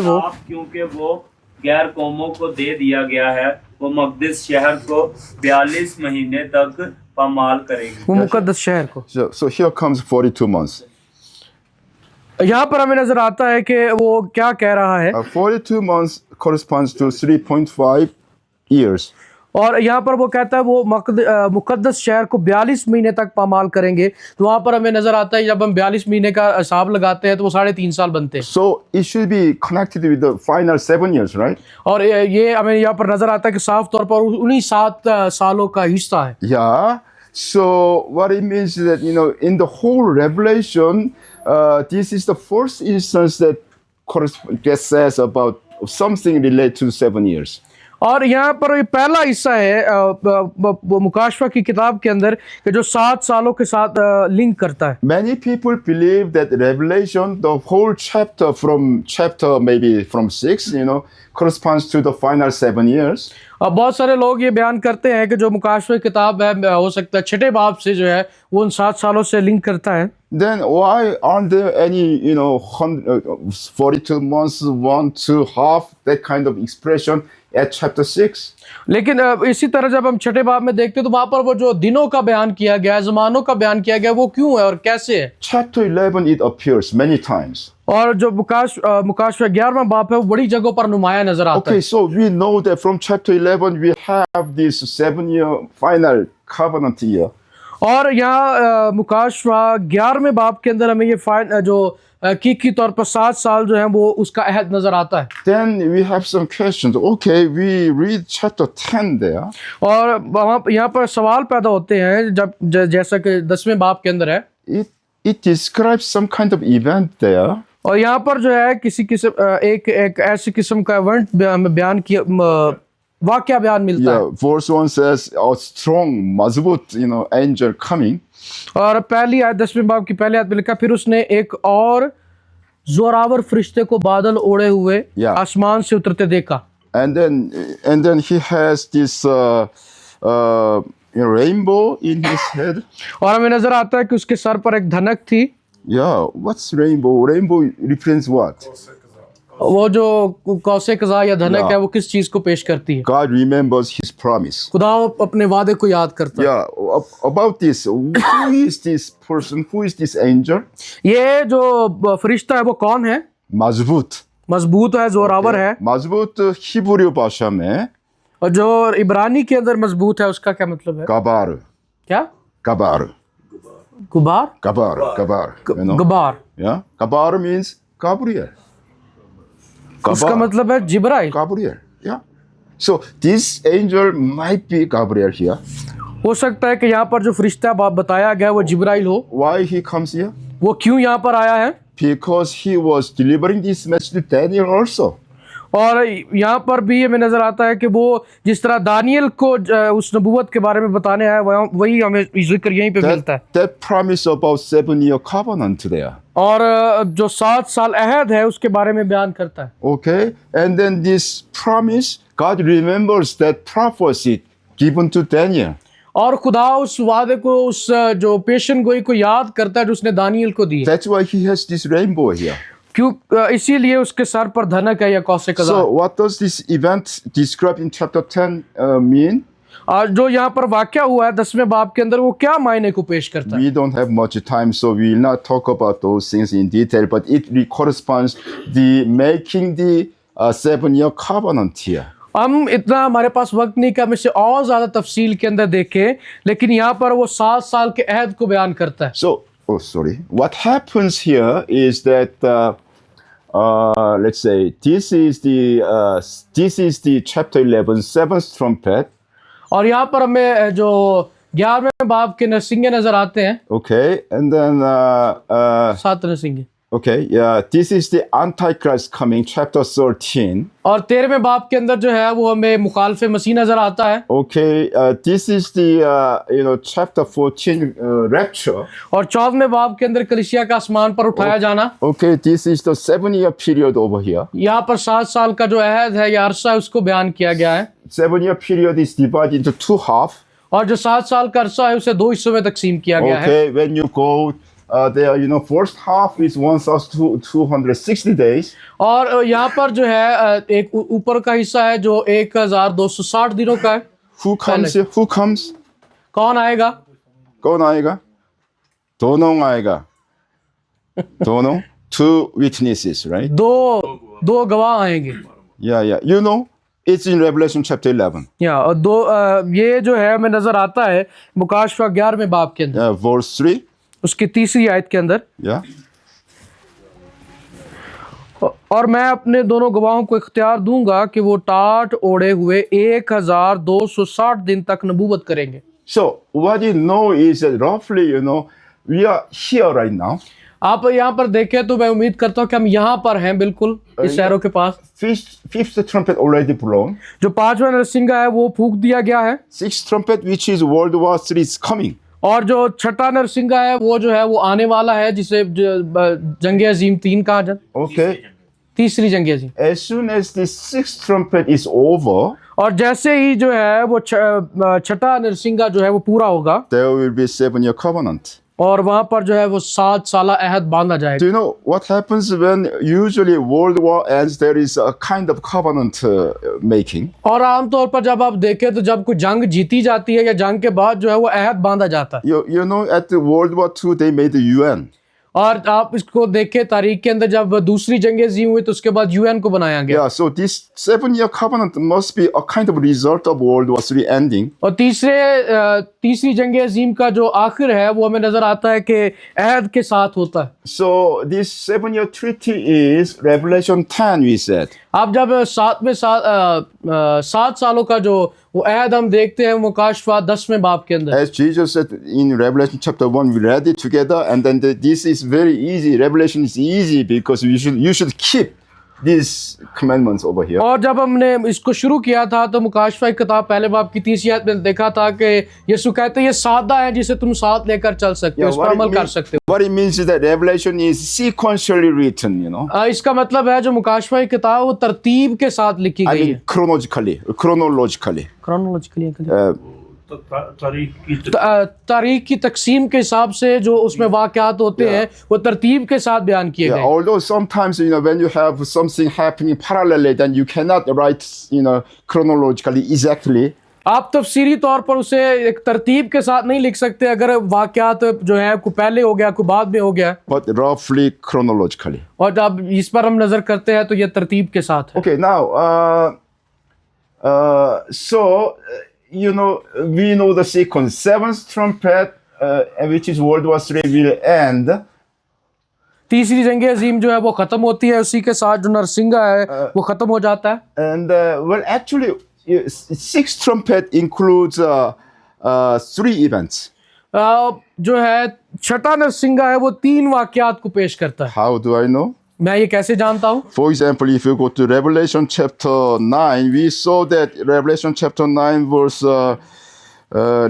वो गैर कौमों को दे दिया गया है. वो मकदस शहर को 42 महीने तक पामाल करेगी. वो मुकद्दस शहर को. So here comes 42 months. यहाँ पर हमें नजर आता है कि वो क्या कह रहा है. 42 months corresponds to 3.5 years. और यहाँ पर वो कहता है वो मुकद्दस शहर को 42 महीने तक पामाल करेंगे. तो वहाँ पर हमें नजर आता है जब हम 42 महीने का हिसाब लगाते हैं तो वो 3.5 साल बनते हैं. So it should be connected with the final 7 years, right? और ये हमें यहाँ पर नजर आता है कि साफ तौर पर उन्हीं 7 सालों का हिस्सा है. Yeah. So what it means is that, you know, in the whole Revelation, this is the first instance that says about something related to 7 years. और यहाँ पर ये पहला हिस्सा है मुकाशवा की किताब के अंदर कि जो 7 सालों के साथ लिंक करता है. Many people believe that Revelation, the whole chapter maybe from 6, you know, corresponds to the final 7 years. अब बहुत सारे लोग ये बयान करते हैं कि जो मुकाशवा की किताब है हो सकता है 6ठे बाब से जो है वो उन 7 सालों से लिंक करता है. Then why aren't there any, you know, 42 months, 1, 2, half, that kind of expression at chapter 6? लेकिन इसी तरह जब हम 6ठे बाब में देखते हैं तो वहाँ पर वो जो दिनों का बयान किया गया, ज़मानों का बयान किया गया, वो क्यों है और कैसे है. Chapter 11 it appears many times. और जो मुकाशवा 11वां बाब है वो बड़ी जगहों पर नुमाया नजर आता है. Okay, so we know that from chapter 11 we have this 7-year final covenant year. और यहाँ मुकाशवा 11वें बाब के अंदर हमें ये जो हकीकी तौर पर 7 साल जो है वो उसका अहद नजर आता है. Then we have some questions. Okay, we read chapter 10 there. और वहाँ यहाँ पर सवाल पैदा होते हैं जब जैसा कि 10वें बाब के अंदर है. It describes some kind of event there. और यहाँ पर जो है किसी किस्म एक ऐसी किस्म का इवेंट बयान किया वाक्या बयान मिलता है. Verse 1 says a strong मजबूत, you know, angel coming. और पहली आयत 10वें बाब की पहली आयत में लिखा फिर उसने एक और जोरावर फरिश्ते को बादल ओढ़े हुए आसमान से उतरते देखा. And then he has this rainbow in his head. और हमें नजर आता है कि उसके सर पर एक धनक थी. Yeah, what's rainbow? Rainbow represents what? वो जो कौसे कज़ा या धनक है वो किस चीज को पेश करती है. God remembers his promise. खुदा अपने वादे को याद करता है. Yeah, about this, who is this person? Who is this angel? ये जो फरिश्ता है वो कौन है? मजबूत है, जोरावर है. मजबूत हिब्रू भाषा में और जो इब्रानी के अंदर मजबूत है उसका क्या मतलब है? गबार. क्या? गबार. गुबार? गबार. You know? गबार. Yeah, गबार means Gabriel. उसका मतलब है जिब्राइल. Gabriel. Yeah. So this angel might be Gabriel here. हो सकता है कि यहाँ पर जो फरिश्ता बताया गया वो जिब्राइल हो. Why he comes here? वो क्यों यहाँ पर आया है? Because he was delivering this message to Daniel also. और यहाँ पर भी हमें नजर आता है कि वो जिस तरह दानियल को उस नबूवत के बारे में बताने आया वही हमें जिक्र यहीं पे मिलता है. That promise about 7-year covenant there. और जो 7 साल अहद है उसके बारे में बयान करता है. Okay, and then this promise, God remembers that prophecy given to Daniel. और खुदा उस वादे को उस जो पेशन गोई को याद करता है जो उसने दानियल को दी. That's why he has this rainbow here. क्यों इसीलिए उसके सर पर धनक है या कौसे कज़ा. So what does this event described in chapter 10 mean? और जो यहाँ पर वाक़या हुआ है 10वें बाब के अंदर वो क्या मायने को पेश करता है. We don't have much time, so we will not talk about those things in detail, but it corresponds the making the 7-year covenant here. हम इतना हमारे पास वक्त नहीं कि हम इसे और ज्यादा तफसील के अंदर देखें, लेकिन यहाँ पर वो 7 साल के अहद को बयान करता है। So, oh, sorry. What happens here is that, let's say, this is the chapter 11, seventh trumpet. और यहाँ पर हमें जो 11वें बाब के नरसिंगे नजर आते हैं, Okay, and then, 7 Narsinge. okay, yeah, this is the Antichrist coming, chapter 13. और 13वें बाब के अंदर जो है वो हमें मुखालफे मसीह नजर आता है। Okay, this is the, chapter 14, rapture. और 14वें बाब के अंदर कलीसिया का आसमान पर उठाया जाना। Okay, this is the 7-year period over here. यहाँ पर 7 साल का जो अहद है या अरसा है उसको बयान किया गया है। 7-year period is divided into 2 halves. और जो 7 साल का अरसा है उसे 2 हिस्सों में तकसीम किया गया है। Okay, when you go there, first half is 1,260 days. और यहाँ पर जो है एक ऊपर का हिस्सा है जो 1260 दिनों का है। Who comes here? Who comes? कौन आएगा? कौन आएगा? दोनों आएगा. दोनों. 2 witnesses, right? दो गवाह आएंगे। Yeah. It's in Revelation chapter 11. या और ये जो है हमें नजर आता है मुकाशफा 11वें बाब के अंदर, Verse 3. उसकी 3री आयत के अंदर। Yeah. और मैं अपने दोनों गवाहों को इख्तियार दूंगा कि वो टाट ओढ़े हुए 1260 दिन तक नबूवत करेंगे। So, what you know is that roughly, we are here right now. आप यहाँ पर देखें तो मैं उम्मीद करता हूँ कि हम यहाँ पर हैं, बिल्कुल इस शहरों के पास। Fifth trumpet already blown. जो 5वां नरसिंगा है वो फूंक दिया गया है। Sixth trumpet, which is World War III, is coming. और जो 6ठा नरसिंगा है वो जो है वो आने वाला है, जिसे जंग अजीम 3 कहा जाता है। Okay. 3री जंग अजीम। As soon as the sixth trumpet is over, और जैसे ही जो है वो 6ठा नरसिंगा जो है वो पूरा होगा, there will be 7-year covenant. और वहां पर जो है वो 7 साला अहद बांधा Do जाएगा। you know what happens when usually World War ends? There is a kind of covenant making. और आमतौर पर जब आप देखें तो जब कोई जंग जीती जाती है या जंग के बाद जो है वो अहद बांधा जाता है। At the World War II, they made the UN. और आप इसको देखें तारीख के अंदर जब दूसरी जंग अजीम हुई तो उसके बाद यूएन को बनाया गया। Yeah, so this 7-year covenant must be a kind of result of World War III ending. और तीसरी जंग अजीम का जो आखिर है वो हमें नजर आता है कि अहद के साथ होता है। So this 7-year treaty is Revelation 10, we said. आप जब 7 सालों का जो वो अहद हम देखते हैं मुकाशफा 10वें बाब के अंदर, As Jesus said in Revelation chapter 1, we read it together, and then this is very easy. Revelation is easy because you should keep these commandments over here. और जब हमने इसको शुरू किया था तो मुकाशफा की किताब पहले बाब की 3री आयत में देखा था कि यीशु कहते हैं ये सादा है जिसे तुम साथ लेकर चल सकते हो, इस पर अमल कर सकते हो। What it means is that Revelation is sequentially written, इसका मतलब है जो मुकाशफा की किताब वो तरतीब के साथ लिखी I गई mean है। chronologically. क्रोनोलॉजिकली तो तारीख की तारीख की तकसीम के हिसाब से जो उसमें वाक़यात होते हैं वो तरतीब के साथ बयान किए Yeah, गए। although sometimes when you have something happening parallelly, then you cannot write chronologically exactly. आप तफसीरी तौर पर उसे एक तरतीब के साथ नहीं लिख सकते अगर वाक़यात जो है को पहले हो गया को बाद में हो गया, But roughly chronologically. और जब इस पर हम नजर करते हैं तो ये तरतीब के साथ है। Okay, now so we know the sequence. 7th trumpet, which is World War III, will end. तीसरी जंग अजीम जो है वो खत्म होती है, उसी के साथ जो नरसिंगा है वो खत्म हो जाता है। And well, actually, 6th trumpet includes 3 events. जो है 6ठा नरसिंगा है वो 3 वाक़यात को पेश करता है। How do I know? मैं ये कैसे जानता हूँ? For example, if you go to Revelation chapter 9, we saw that Revelation chapter 9 verse,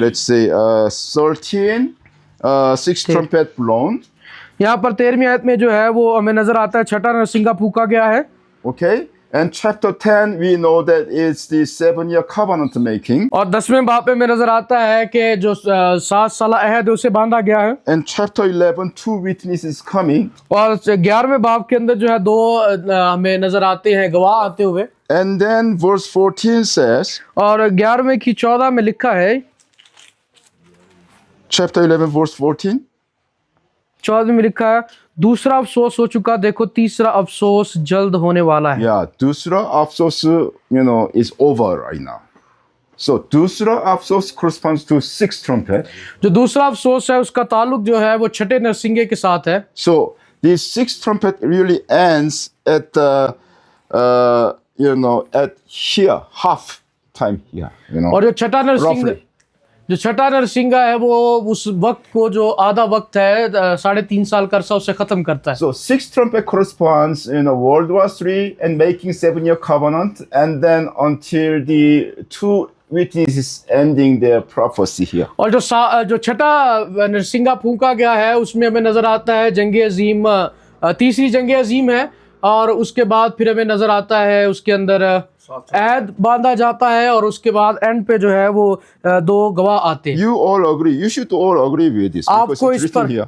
let's say, 13, 6th trumpet blown. यहाँ पर 13वीं आयत में जो है वो हमें नजर आता है 6ठा नरसिंगा फूका गया है। Okay, and chapter 10, we know that it's the 7-year covenant making. और 10वें बाब में नजर आता है कि जो 7 साला अहद है उसे बांधा गया है। And chapter 11, 2 witnesses coming. और 11वें बाब के अंदर जो है 2 हमें नजर आते हैं गवाह आते हुए। And then verse 14 says, और 11वें की 14 में लिखा है, chapter 11, verse 14. 14 में लिखा है, दूसरा अफसोस हो चुका, देखो तीसरा अफसोस जल्द होने वाला है। Yeah, दूसरा अफसोस, is over right now. So दूसरा अफसोस corresponds to sixth trumpet. जो दूसरा अफसोस है उसका ताल्लुक जो है वो छठे नरसिंगे के साथ है। So the sixth trumpet really ends at the, at here, half time here, और जो छठा नरसिंगा, roughly. जो छठा नरसिंगा है वो उस वक्त को, जो आधा वक्त है 3.5 साल का अरसा, उसे खत्म करता है। So sixth trumpet corresponds, World War III and making 7-year covenant, and then until the two witnesses ending their prophecy here. और जो छठा नरसिंगा फूंका गया है उसमें हमें नजर आता है जंग अजीम, तीसरी जंग अजीम है, और उसके बाद फिर हमें नजर आता है उसके अंदर ऐद बांधा जाता है, और उसके बाद एंड पे जो है वो 2 गवाह आते हैं। You all agree. You should all agree with this because आपको it's इस written पर here.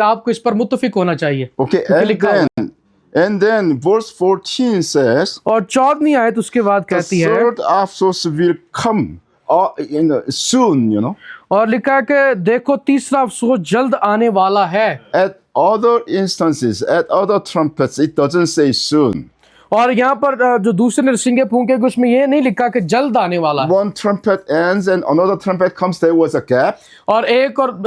आपको इस पर मुत्तफिक होना चाहिए। Okay, क्योंकि लिखा हुआ है। and then verse 14 says, और 14वीं आयत उसके बाद the कहती है, third Aphsos will come soon, और लिखा है कि देखो तीसरा अफसोस जल्द आने वाला है। At other instances, at other trumpets, it doesn't say soon. और यहाँ पर जो दूसरे नरसिंगे फूंकेंगे उसमें ये नहीं लिखा कि जल्द आने वाला है। One trumpet ends and another trumpet comes, there was a gap. और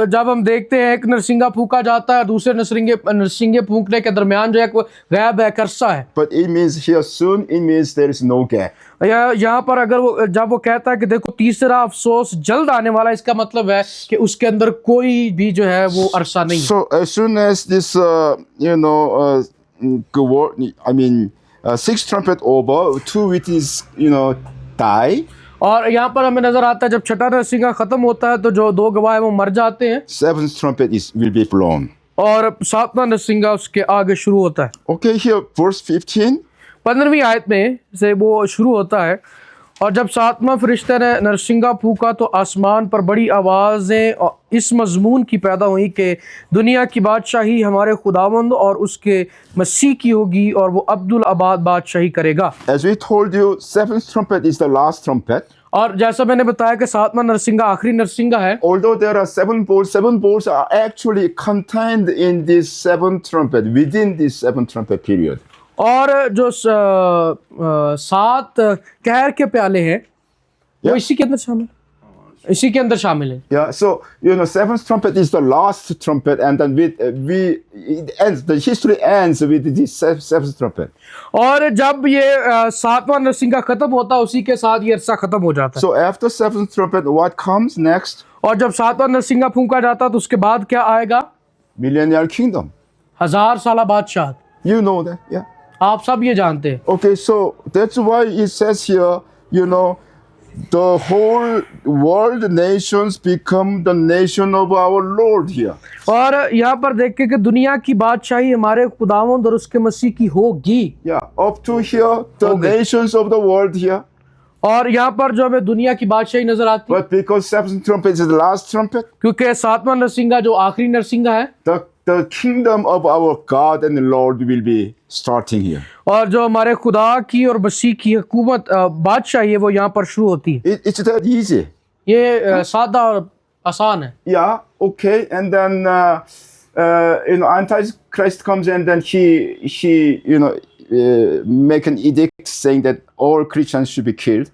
जब हम देखते हैं एक नरसिंगा फूंका जाता है, दूसरे नरसिंगे फूंकने के दरमियान जो है गैप है, कर्सा है। But it means here soon, it means there is no gap. यहाँ पर अगर जब वो कहता है कि देखो तीसरा अफसोस जल्द आने वाला है, इसका मतलब है कि उसके अंदर कोई भी जो है वो अरसा नहीं है। So as soon as this, sixth trumpet over, 2 witnesses, die. और यहाँ पर हमें नजर आता है जब छठा नरसिंगा खत्म होता है तो जो 2 गवाह है वो मर जाते हैं, Seventh trumpet will be blown. और 7वां नरसिंगा उसके आगे शुरू होता है। Okay, here verse 15. 15वीं आयत में से वो शुरू होता है, और जब 7वां फरिश्ते ने नरसिंगा फूंका तो आसमान पर बड़ी आवाज़ें इस मजमून की पैदा हुई कि दुनिया की बादशाही हमारे खुदावंद और उसके मसीह की होगी, और वो अब्दुल आबाद बादशाही करेगा। As we told you, seventh trumpet is the last trumpet. और जैसा मैंने बताया कि 7वां नरसिंगा आखिरी नरसिंगा है। Although there are 7 bowls are actually contained in this seventh trumpet, within this seventh trumpet period. और जो 7 कहर के प्याले हैं वो इसी के अंदर शामिल है। Yeah, so seventh trumpet is the last trumpet, and then it ends. The history ends with this seventh trumpet. और जब ये 7वां नरसिंगा खत्म होता है उसी के साथ ये अरसा खत्म हो जाता है। So after seventh trumpet, what comes next? और जब 7वां नरसिंगा फूंका जाता है तो उसके बाद क्या आएगा? Millennial kingdom. 1000 साला बादशाह। You know that, yeah. आप सब ये जानते हैं। Okay, so that's why it says here, the whole world nations become the nation of our Lord here. और यहाँ पर देखें कि दुनिया की बादशाही हमारे खुदावंद और उसके मसीह की होगी। Yeah, up to here, the nations of the world here. और यहाँ पर जो हमें दुनिया की बादशाही नजर आती है, But because seventh trumpet is the last trumpet, क्योंकि 7वां नरसिंगा जो आखिरी नरसिंगा है, the kingdom of our God and Lord will be starting here. और जो हमारे खुदा की और मसीह की हुकूमत बादशाही है वो यहाँ पर शुरू होती है। It's that easy. ये सादा और आसान है। Yeah, okay, and then Antichrist comes and then he make an edict saying that all Christians should be killed.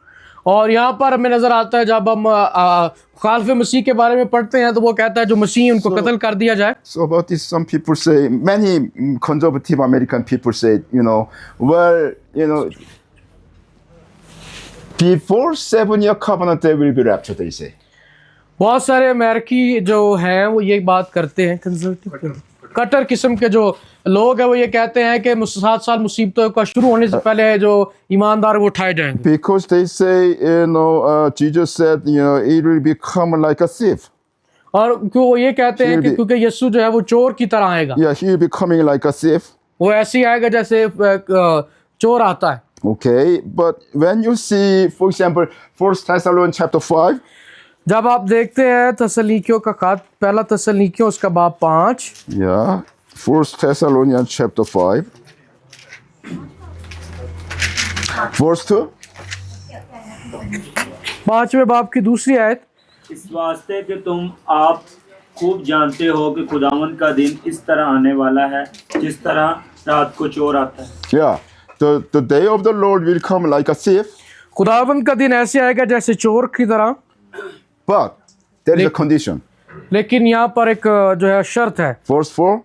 और यहाँ पर हमें नजर आता है जब हम खालिफ मसीह के बारे में पढ़ते हैं तो वो कहता है जो मसीह उनको कत्ल कर दिया जाए। So about this, some people say, many conservative American people say, before 7-year covenant they will be raptured, they say. बहुत सारे अमेरिकी जो हैं वो ये बात करते हैं, कंजर्वेटिव कट्टर किस्म के जो लोग हैं वो ये कहते हैं कि 7 साल मुसीबतों का शुरू होने से पहले जो ईमानदार वो उठाए जाएंगे। Because they say, Jesus said, it will become like a thief. और क्यों वो ये कहते हैं कि क्योंकि यीशु जो है वो चोर की तरह आएगा। Yeah, he will be coming like a thief. वो ऐसे ही आएगा जैसे चोर आता है। Okay, but when you see, for example, 1 Thessalonians chapter 5, जब आप देखते हैं तसलीकियों का खत, पहला तसलीकियों उसका बाब 5, yeah, 1 Thessalonians chapter 5, verse 2. 5वें बाब की दूसरी आयत, इस वास्ते कि तुम आप खूब जानते हो कि खुदावन का दिन इस तरह आने वाला है जिस तरह रात को चोर आता है. Yeah, the day of the Lord will come like a thief, खुदावंद का दिन ऐसे आएगा जैसे चोर की तरह, but there is a condition. लेकिन यहाँ पर एक जो है शर्त है. Verse 4.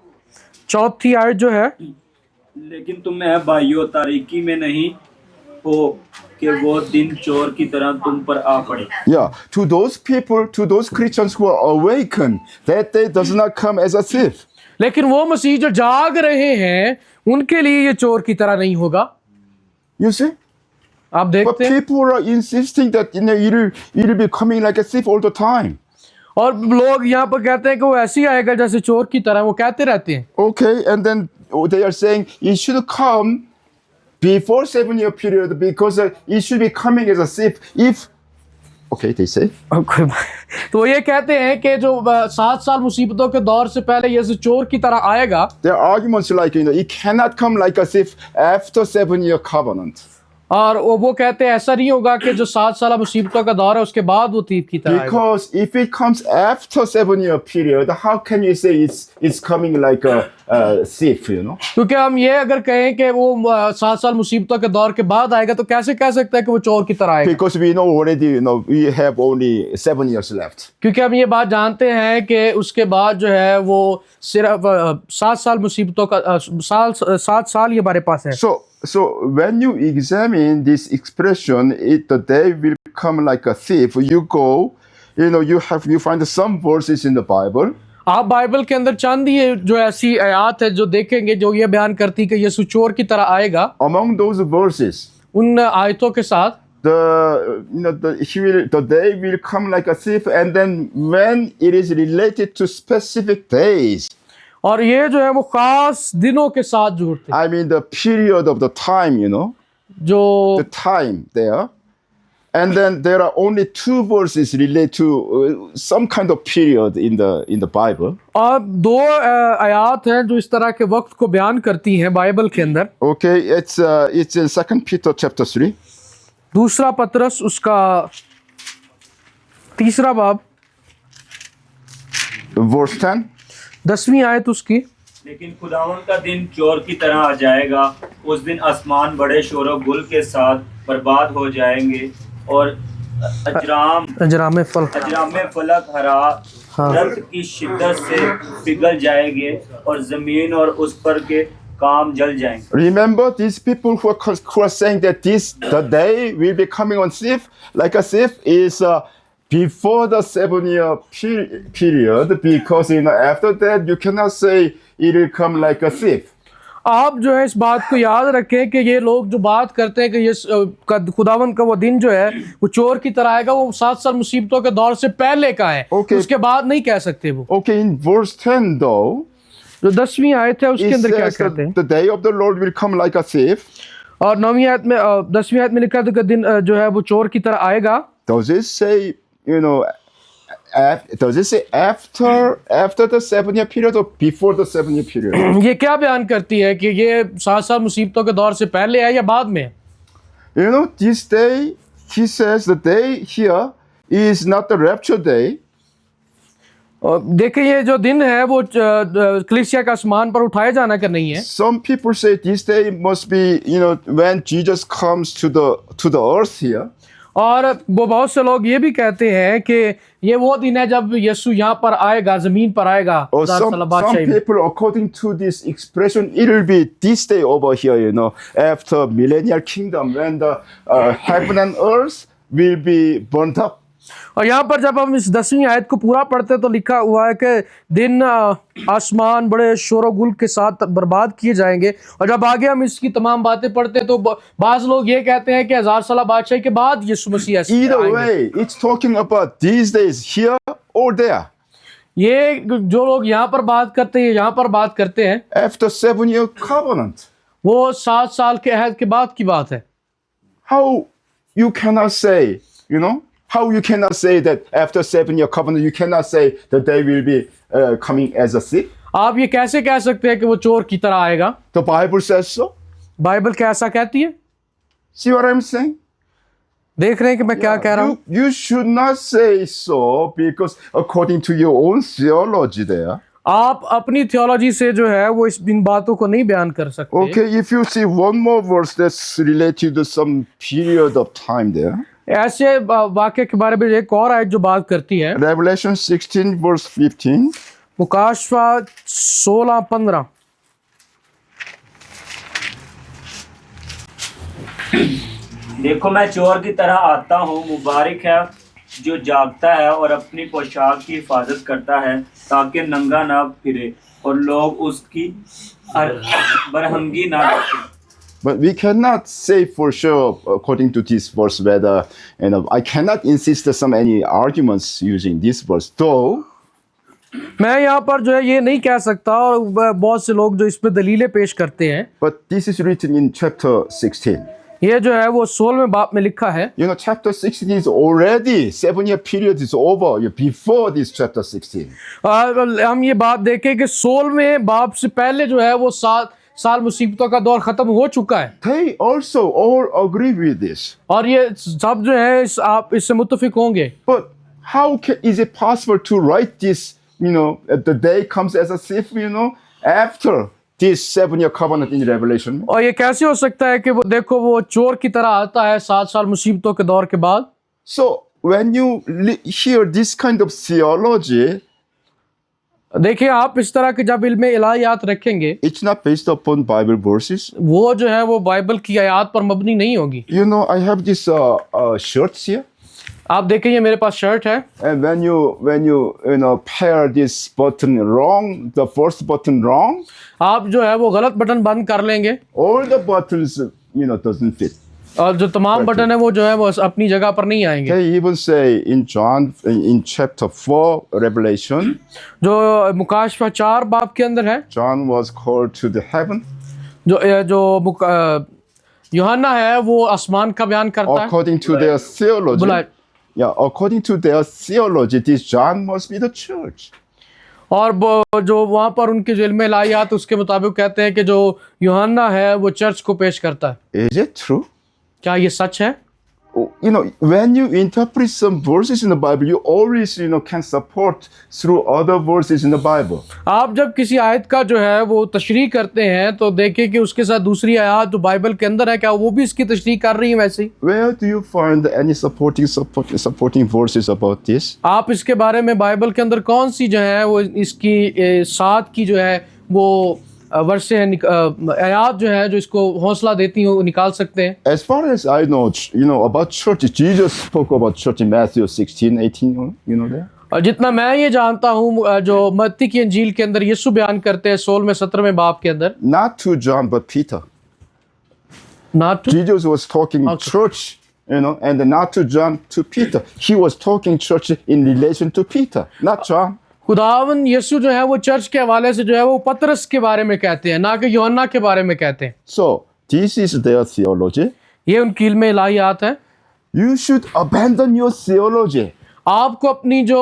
चौथी आयत जो है, लेकिन तुम्हें भाइयों तारीकी में नहीं हो कि वो दिन चोर की तरह तुम पर आ पड़े. Yeah, to those people, to those Christians who are awakened, that day does not come as a thief. लेकिन वो मसीह जो जाग रहे हैं उनके लिए ये चोर की तरह नहीं होगा. You see? आप But देखते हैं, people are insisting that it'll be coming like a thief all the time. और लोग यहाँ पर कहते हैं कि वो ऐसे ही आएगा जैसे चोर की तरह, वो कहते रहते हैं. Okay, and then they are saying it should come before 7-year period because it should be coming as a thief if. Okay, they say. तो ये कहते हैं कि जो 7 साल मुसीबतों के दौर से पहले ये चोर की तरह आएगा. There are arguments like it cannot come like a thief after 7-year covenant. और वो कहते हैं ऐसा नहीं होगा कि जो 7 साल मुसीबतों का दौर है उसके बाद वो तीर की तरह आएगा. Because if it comes after 7-year period, how can you say it's coming like a thief, you know? क्योंकि हम ये अगर कहें कि वो 7 साल मुसीबतों के दौर के बाद आएगा तो कैसे कह सकते हैं कि वो चोर की तरह आएगा. Because we know already, we have only 7 years left. क्योंकि हम ये बात जानते हैं कि उसके बाद जो है वो सिर्फ 7 साल मुसीबतों का 7 साल ये हमारे पास है. So when you examine this expression, the day will come like a thief. You go, you find some verses in the Bible. आप बाइबल के अंदर चंद ये जो ऐसी आयत है जो देखेंगे जो ये बयान करती है कि यीशु चोर की तरह आएगा. Among those verses, उन आयतों के साथ the day will come like a thief, and then when it is related to specific days, और ये जो है वो खास दिनों के साथ जुड़ते हैं. I mean the period of the time, जो the time there. And then there are only 2 verses related to some kind of period in the Bible. और 2 आयत हैं जो इस तरह के वक्त को बयान करती हैं बाइबल के अंदर. Okay, it's in 2 Peter chapter 3. दूसरा पतरस उसका 3 बाब Verse 10. 10वीं आयत उसकी. लेकिन खुदावन का दिन चोर की तरह आ जाएगा. उस दिन आसमान बड़े शोर गुल के साथ बर्बाद हो जाएंगे और अजराम फलक हरा दर्द की शिद्दत से पिघल जाएंगे और जमीन और उस पर के काम जल जाएंगे. Remember these people who are saying that the day will be coming on thief like a thief is before the 7-year period, because after that you cannot say it will come like a thief. आप जो है इस बात को याद रखें कि ये लोग जो बात करते हैं कि ये खुदावन का वो दिन जो है वो चोर की तरह आएगा, वो 7 साल मुसीबतों के दौर से पहले का है. Okay. उसके बाद नहीं कह सकते वो. Okay, in verse 10 though, जो 10वीं आयत है उसके it अंदर क्या says कहते हैं. that the day of the Lord will come like a thief. और 9वीं आयत में 10वीं आयत में लिखा है कि दिन जो है वो चोर की तरह आएगा. Does it say, does it say after the 7-year period or before the 7-year period? ये क्या बयान करती है कि ये 7 साल मुसीबतों के दौर से पहले है या बाद में? This day, he says the day here is not the rapture day. देखिए ये जो दिन है वो कलीसिया का आसमान पर उठाए जाना का नहीं है. Some people say this day must be, when Jesus comes to the earth here. और वो बहुत से लोग ये भी कहते हैं कि ये वो दिन है जब यीशु यहाँ पर आएगा, जमीन पर आएगा. Or some people, according to this expression, it will be this day over here, after millennial kingdom, when the heaven and earth will be burnt up. और यहाँ पर जब हम इस 10वीं आयत को पूरा पढ़ते तो लिखा हुआ है कि दिन आसमान बड़े शोरगुल के साथ बर्बाद किए जाएंगे. और जब आगे हम इसकी तमाम बातें पढ़ते तो बाज लोग ये कहते हैं कि 1000 साल बादशाही के बाद यीशु मसीह Either way, it's talking about these days here or there. ये जो लोग यहाँ पर बात करते हैं, यहाँ पर बात करते हैं After 7-year covenant. वो 7 साल के अहद के बाद की बात है. How you cannot say, how you cannot say that after 7-year covenant, you cannot say that they will be coming as a thief? आप ये कैसे कह सकते हैं कि वो चोर की तरह आएगा? The Bible says so. Bible क्या ऐसा कहती है? See what I'm saying? देख रहे हैं कि मैं क्या कह रहा हूँ? You should not say so because according to your own theology there. आप अपनी थियोलॉजी से जो है वो इन बातों को नहीं बयान कर सकते। Okay, if you see one more verse that's related to some period of time there. ऐसे वाक्य के बारे में एक और आयत जो बात करती है, Revelation 16 verse 15. मुकाशवा 16:15। देखो मैं चोर की तरह आता हूँ, मुबारक है जो जागता है और अपनी पोशाक की हिफाजत करता है ताकि नंगा ना फिरे और लोग उसकी बरहमगी ना रखें। But we cannot say for sure according to this verse whether, I cannot insist some any arguments using this verse though. मैं यहाँ पर जो है ये नहीं कह सकता, और बहुत से लोग जो इसमें दलीलें पेश करते हैं। But this is written in chapter 16. ये जो है वो 16वें बाब में लिखा है। Chapter 16 is already 7-year period is over before this chapter 16. हम ये बात देखें कि 16वें बाब से पहले जो है वो 7 साल मुसीबतों का दौर खत्म हो चुका है। They also all agree with this. और ये सब जो है आप इससे मुत्तफिक होंगे। But how is it possible to write this, the day comes as a thief, after this 7-year covenant in Revelation? और ये कैसे हो सकता है कि वो देखो वो चोर की तरह आता है 7 साल मुसीबतों के दौर के बाद। So when you hear this kind of theology, देखिए आप इस तरह के जब इल्म इलाहियात रखेंगे, it's not based upon Bible verses. वो जो है वो बाइबल की आयत पर मबनी नहीं होगी। I have this shirts here. आप देखें ये मेरे पास शर्ट है, And when you pair this button wrong, the first button wrong, आप जो है वो गलत बटन बंद कर लेंगे, all the buttons doesn't fit. और जो तमाम बटन है वो जो है वो अपनी जगह पर नहीं आएंगे। They even say in John in chapter 4 Revelation, जो मुकाशवा 4 बाब के अंदर है, John was called to the heaven. जो यूहन्ना है वो आसमान का बयान करता है। According to their theology, बुलाए। according to their theology, this John must be the church. और जो वहाँ पर उनके जो इल्म इलाहियात उसके मुताबिक कहते हैं कि जो यूहन्ना है वो चर्च को पेश करता है। Is it true? क्या ये सच है? When you interpret some verses in the Bible, you always, can support through other verses in the Bible. आप जब किसी आयत का जो है वो तशरीह करते हैं तो देखें कि उसके साथ दूसरी आयत जो बाइबल के अंदर है क्या वो भी इसकी तशरीह कर रही है वैसे ही। Where do you find any supporting verses about this? आप इसके बारे में बाइबल के अंदर कौन सी जो है वो इसकी साथ की जो है वो वर्षे आयात जो है जो इसको हौसला देती हो निकाल सकते हैं। As far as I know, about church, Jesus spoke about church in Matthew 16-18, that? और जितना मैं ये जानता हूँ जो मत्ती की इंजील के अंदर यीशु बयान करते हैं 16वें-17वें बाब के अंदर। Not to John but Peter. Not to Jesus was talking church, and not to John, to Peter. He was talking church in relation to Peter, not John. खुदावन यीशु जो है वो चर्च के हवाले से जो है वो पतरस के बारे में कहते हैं, ना कि यूहन्ना के बारे में कहते हैं। So this is their theology. ये उनकी इल्म इलाहियात है। You should abandon your theology. आपको अपनी जो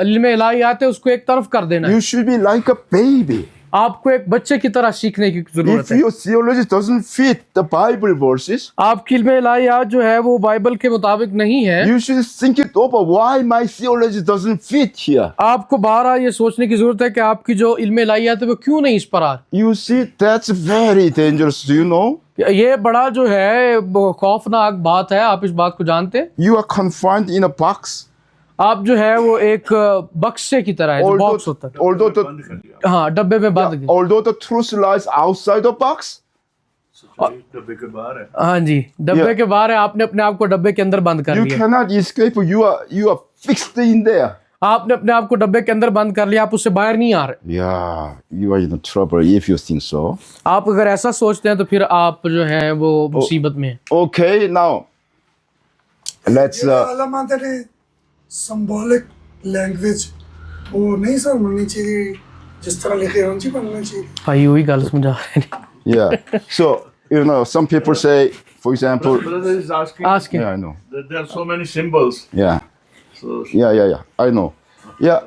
इल्म इलाहियात है उसको एक तरफ कर देना है। You should be like a baby. आपको एक बच्चे की तरह सीखने की जरूरत If है। your theology doesn't fit the Bible verses, आपकी इल्म इलाहियात जो है वो बाइबल के मुताबिक नहीं है। you should think it over. Why my theology doesn't fit here? आपको बारहा ये सोचने की जरूरत है कि आपकी जो इल्म इलाहियात है वो क्यों नहीं इस पर आ रही। You see, that's very dangerous. Do you know? ये बड़ा जो है खौफनाक बात है, आप इस बात को जानते हैं। You are confined in a box. आप जो है वो एक बक्से की तरह है, जो बॉक्स होता है। हाँ, डब्बे में बंद। Although the truth lies outside the box. डब्बे के बाहर है। हाँ जी, डब्बे के बाहर है, आपने अपने आप को डब्बे के अंदर बंद कर You लिया। cannot escape. You are fixed in there. आपने अपने आप को डब्बे के अंदर बंद कर लिया, आप उससे बाहर नहीं आ रहे। Yeah, you are in trouble if you think so. आप अगर ऐसा सोचते हैं तो फिर आप जो है वो मुसीबत में हैं। Okay, now let's. Symbolic language वो नहीं सर बननी चाहिए, जिस तरह लिखे हैं उनकी बनना चाहिए। भाई वही गल समझा रहे हैं। Yeah. So some people say, for example. Brother is asking. Yeah, I know. There are so many symbols. Yeah. So Yeah. I know. Yeah.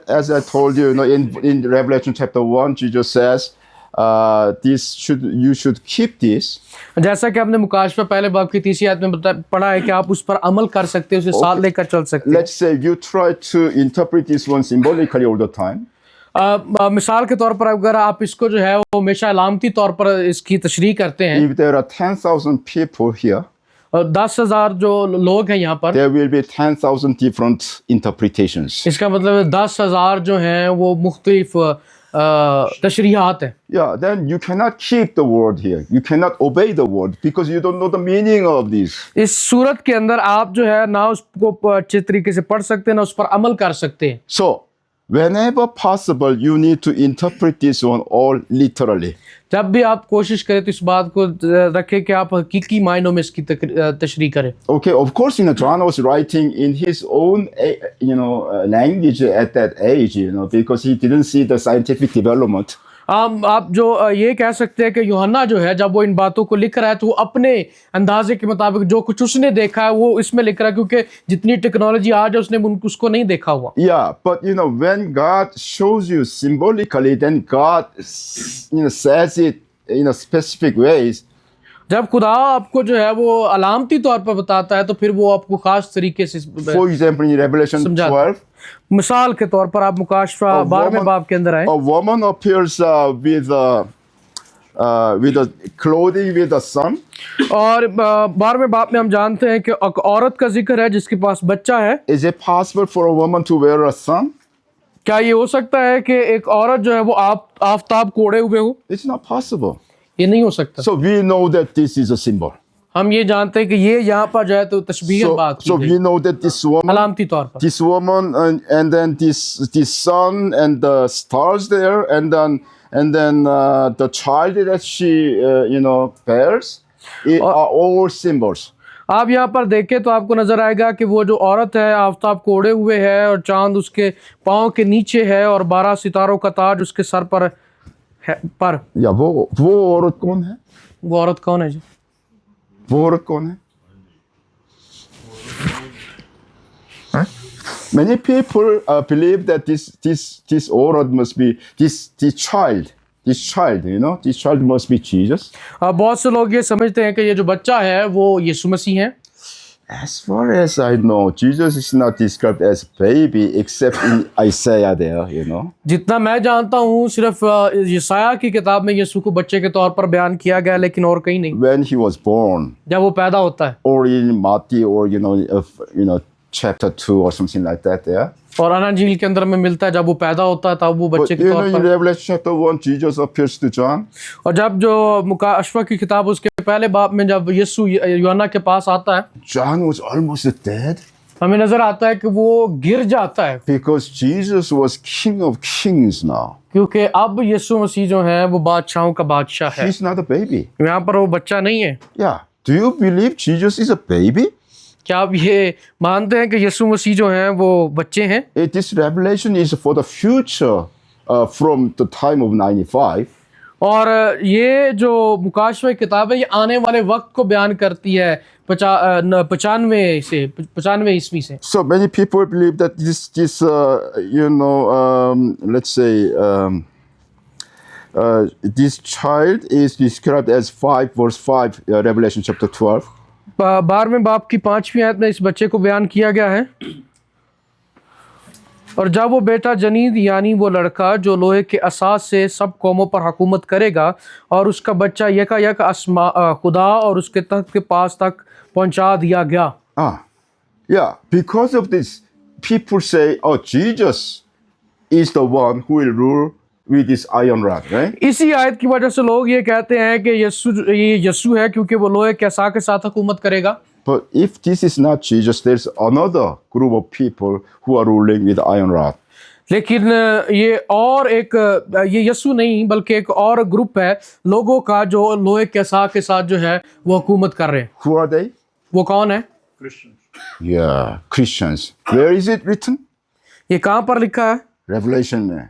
As I told you, in Revelation chapter 1, Jesus says, you should keep this. जैसा कि हमने मुकाशफा पहले बाब की तीसरी आयत में पढ़ा है कि आप उस पर अमल कर सकते हैं, उसे साथ लेकर चल सकते हैं। Let's say you try to interpret this one symbolically all the time. मिसाल के तौर पर अगर आप इसको जो है वो हमेशा अलामती तौर पर इसकी तशरीह करते हैं, If there are 10,000 people here, और 10,000 जो लोग हैं यहाँ पर, there will be 10,000 different interpretations. इसका मतलब 10,000 जो हैं वो मुख्तलिफ तशरीहात हैं। Yeah, then you cannot keep the word here. You cannot obey the word because you don't know the meaning of this. इस सूरत के अंदर आप जो है ना उसको अच्छे तरीके से पढ़ सकते हैं ना उस पर अमल कर सकते हैं। So, whenever possible, you need to interpret this one all literally. जब भी आप कोशिश करें तो इस बात को रखें कि आप हकीकी मायनों में इसकी तशरीह करें। Okay, of course, John was writing in his own, language at that age, because he didn't see the scientific development. आप जो ये कह सकते हैं कि यूहन्ना जो है जब वो इन बातों को लिख रहा है तो वो अपने अंदाजे के मुताबिक जो कुछ उसने देखा है वो इसमें लिख रहा है, क्योंकि जितनी टेक्नोलॉजी आज है उसने उसको नहीं देखा हुआ। Yeah, but when God shows you symbolically, then God, says it in a specific ways. जब खुदा आपको जो है वो अलामती तौर पर बताता है तो फिर वो आपको खास तरीके से For example, in Revelation 12, मिसाल के तौर पर आप मुकाशफा 12वें बाब के अंदर आए, a woman appears with a clothing with a son. और 12वें बाब में हम जानते हैं कि एक औरत का जिक्र है जिसके पास बच्चा है। Is it possible for a woman to wear a son? क्या ये हो सकता है कि एक औरत जो है वो आफताब को ओढ़े हुए हो? It's not possible. ये नहीं हो सकता। So we know that this is a symbol. हम ये जानते हैं कि ये यहाँ पर जो है तो तशबीह बात की So गई, we know that this woman, अलामती तौर पर। this woman, and then this sun and the stars there, and then the child that she bears, are all symbols. आप यहाँ पर देखें तो आपको नजर आएगा कि वो जो औरत है आफताब को ओढ़े हुए है और चांद उसके पाँव के नीचे है और 12 सितारों का ताज उसके सर पर है। या वो औरत कौन है? वो औरत कौन है जी? वो औरत कौन है? Many people believe that this औरत must be this child. This child must be Jesus. बहुत से लोग ये समझते हैं कि ये जो बच्चा है वो यीशु मसीह है। As far as I know, Jesus is not described as baby except in Isaiah there, जितना मैं जानता हूँ सिर्फ यशायाह की किताब में यीशु को बच्चे के तौर पर बयान किया गया, लेकिन और कहीं नहीं। When he was born. जब वो पैदा होता है। Or in Matthew or chapter 2 or something like that there. और अन्जील के अंदर में मिलता है जब वो पैदा होता है तब वो बच्चे के तौर पर। In Revelation chapter 1, Jesus appears to John. और जब जो मुकाशफा की किताब उसके पहले बाब में जब यीशु यूहन्ना के पास आता है, John was almost dead. हमें नजर आता है कि वो गिर जाता है, because Jesus was King of Kings now. क्योंकि अब यीशु मसीह जो है वो बादशाहों का बादशाह है। He's not a baby. यहाँ पर वो बच्चा नहीं है। Yeah. Do you believe Jesus is a baby? क्या आप ये मानते हैं कि यीशु मसीह जो हैं वो बच्चे हैं? This revelation is for the future, from the time of 95. और ये जो मुकाशफा किताब है ये आने वाले वक्त को बयान करती है 95 ईस्वी से। So many people believe that this let's say this child is described as 5 verse 5, Revelation chapter 12. 12वें बाब की 5वीं आयत में इस बच्चे को बयान किया गया है। और जब वो बेटा जनीद यानी वो लड़का जो लोहे के असास से सब कौमों पर हुकूमत करेगा और उसका बच्चा यकायक खुदा और उसके तख्त के पास तक पहुंचा दिया गया। Yeah, because of this, people say, oh, Jesus is the one who will rule with this iron rod, right? इसी आयत की वजह से लोग ये कहते हैं कि ये यीशु है क्योंकि वो लोहे के असा के साथ हुकूमत करेगा। But if this is not Jesus, there's another group of people who are ruling with iron rod. लेकिन ये और एक ये यीशु नहीं बल्कि एक और ग्रुप है लोगों का जो लोहे के असा के साथ जो है वो हुकूमत कर रहे हैं। Who are they? वो कौन है? Yeah, Christians. Where is it written? ये कहाँ पर लिखा है? Revelation में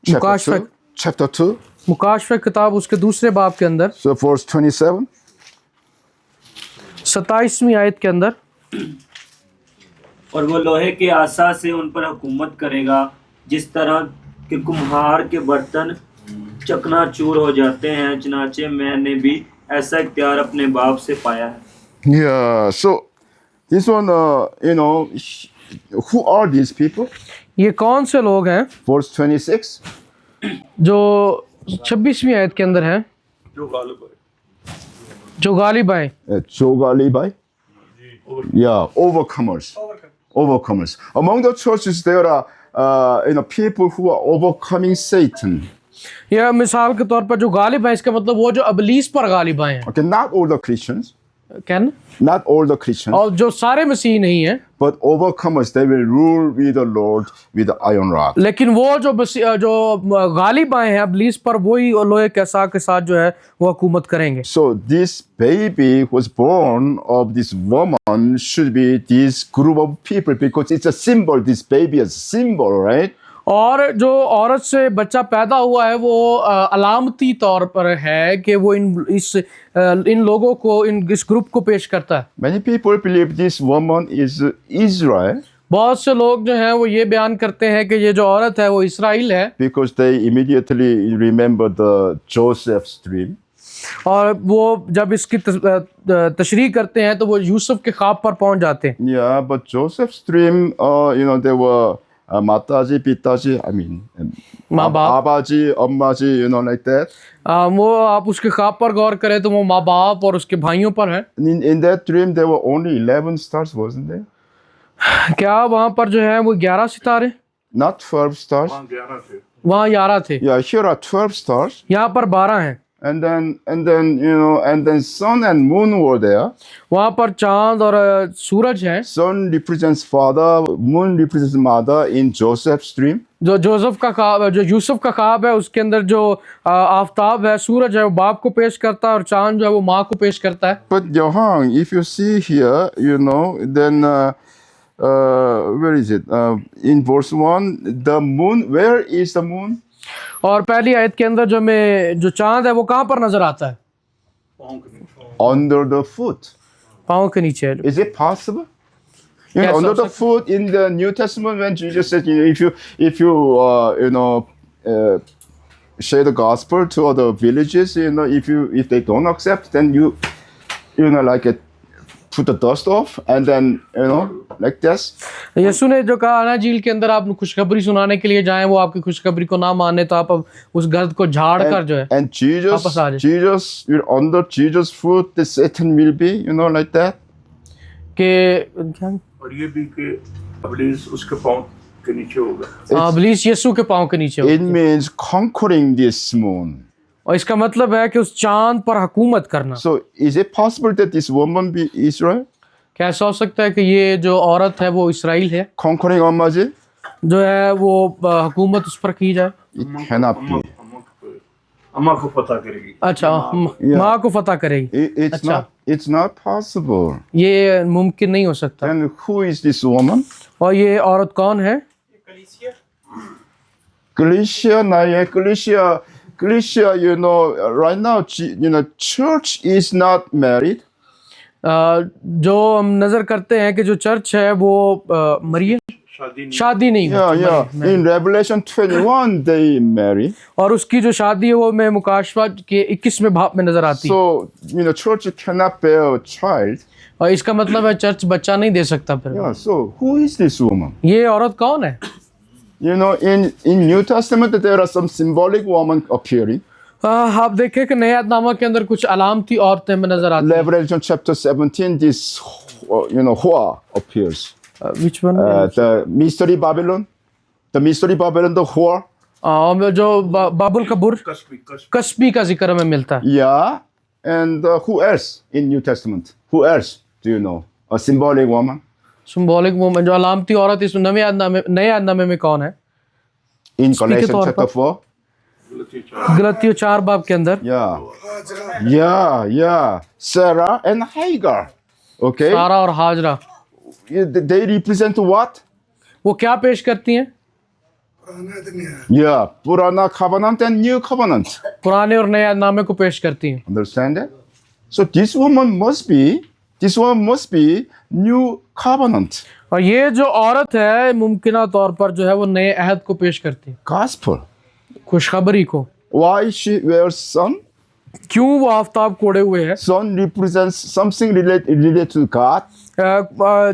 chapter 2 मुकाशफा किताब उसके दूसरे बाब के अंदर so verse 27 27वीं आयत के अंदर, और वो लोहे के आसा से उन पर हुकूमत करेगा जिस तरह के कुम्हार के बर्तन चकनाचूर हो जाते हैं, चनाचे मैंने भी ऐसा इख्तियार अपने बाप से पाया है। Yeah, so this one, who are these people? ये कौन से लोग हैं Verse 26. जो 26वीं आयत के अंदर हैं, जो गालिब आए? Jogalibai? Yeah, overcomers. Overcomers. Among the churches, there are people who are overcoming Satan. या मिसाल के तौर पर जो गालिब है, इसका मतलब वो जो अबलीस पर गालिब आए हैं, Okay, not all the Christians, क्या ना? not all the Christians, और जो सारे मसीह नहीं हैं, but overcomers, they will rule with the Lord with the iron rod. लेकिन वो जो गालिब आए हैं अबलीस पर, वही लोहे के साथ के साथ जो है वो हुकूमत करेंगे। So this baby who was born of this woman should be this group of people because it's a symbol. This baby is a symbol, right? और जो औरत से बच्चा पैदा हुआ है वो अलामती तौर पर है कि वो इन लोगों को, इस ग्रुप को पेश करता है। Many people believe this woman is Israel बहुत से लोग जो हैं वो ये बयान करते हैं कि ये जो औरत है वो इसराइल है, because they immediately remember the Joseph's dream. और वो जब इसकी तशरीह करते हैं तो वो यूसुफ के ख्वाब पर पहुंच जाते हैं। Yeah, but Joseph's dream, there were Mataji, Pitaji, I mean, माँ बाप, Abaji, Ammaji, like that. वो आप उसके ख्वाब पर गौर करें तो वो माँ बाप और उसके भाइयों पर है। In that dream, there were only 11 stars, wasn't there? क्या वहाँ पर जो है वो 11 सितारे? Not 12 stars. वहाँ 11 थे, Yeah, here are 12 stars. यहाँ पर 12 हैं। And then sun and moon were there. वहाँ पर चांद और सूरज है। Sun represents father, moon represents mother in Joseph's dream. जो जोसेफ का ख्वाब, जो यूसुफ का ख्वाब है, उसके अंदर जो आफताब है, सूरज है, वो बाप को पेश करता है और चांद जो है वो माँ को पेश करता है। But Johan, if you see here, then where is it? In verse 1, the moon, where is the moon? और पहली आयत के अंदर जो चांद है वो कहाँ पर नजर आता है? Under the foot. पाँव के नीचे है। Is it possible? Yes, Under the also- foot in the New Testament, when Jesus said, if you share the gospel to other villages, if they don't accept, then you put the dust off, and then like this. यीशु ने जो कहा ना, झील के अंदर आप खुशखबरी सुनाने के लिए जाएं, वो आपकी खुशखबरी को ना माने तो आप अब उस गर्द को झाड़ कर जो है And वापस आ जाए। under Jesus' foot, the Satan will be, like that. कि और ये भी कि अबलीस उसके पाँव के नीचे होगा। अबलीस यीशु के पाँव के नीचे It होगा। means conquering this moon. और इसका मतलब है कि उस चांद पर हुकूमत करना। So is it possible that this woman be Israel? क्या ऐसा हो सकता है कि ये जो औरत है वो इसराइल है, Conquering Ammaji? जो है वो हुकूमत उस पर की जाए? It cannot be. अम्मा को पता करेगी। अच्छा, माँ को फतह करेगी। It's not possible. ये मुमकिन नहीं हो सकता। And who is this woman? और ये औरत कौन है? Galatia, right now, church is not married. जो हम नजर करते हैं कि जो चर्च है वो मरिए शादी नहीं होती। Yeah. In Revelation 21, they marry. और उसकी जो शादी है वो मैं मुकाशवा के 21वें भाग में नजर आती है। So, church cannot bear a child. और इसका मतलब है चर्च बच्चा नहीं दे सकता फिर। Yeah, so who is this woman? ये औरत कौन है? In New Testament, there are some symbolic women appearing. आप देखें कि नया नामा के अंदर कुछ अलामती औरतें में नजर आती हैं। Revelation chapter 17, this, Hoa appears. Which one? The mystery Babylon. The mystery Babylon, the Hoa. जो बाबुल कबूर कस्बी का जिक्र में मिलता है। Yeah. And who else in New Testament? Who else do you know? A symbolic woman? Symbolic woman, जो अलामती औरत इस नए आदनामे में कौन है? In Speak it Galatians or chapter 4? गलतियों 4 बाब के अंदर Yeah. Sarah and Hagar. Okay. सारा और हाजरा, They represent what? वो क्या पेश करती हैं? Yeah. Purana covenant and new covenant. पुराने और नए आदनामे को पेश करती हैं। Understand that? So this woman must be new covenant. और ये जो औरत है मुमकिना तौर पर जो है वो नए अहद को पेश करती है, Gospel. खुशखबरी को। Why she wears sun? क्यों वो आफ्ताब कोड़े हुए है? Sun represents something related to God,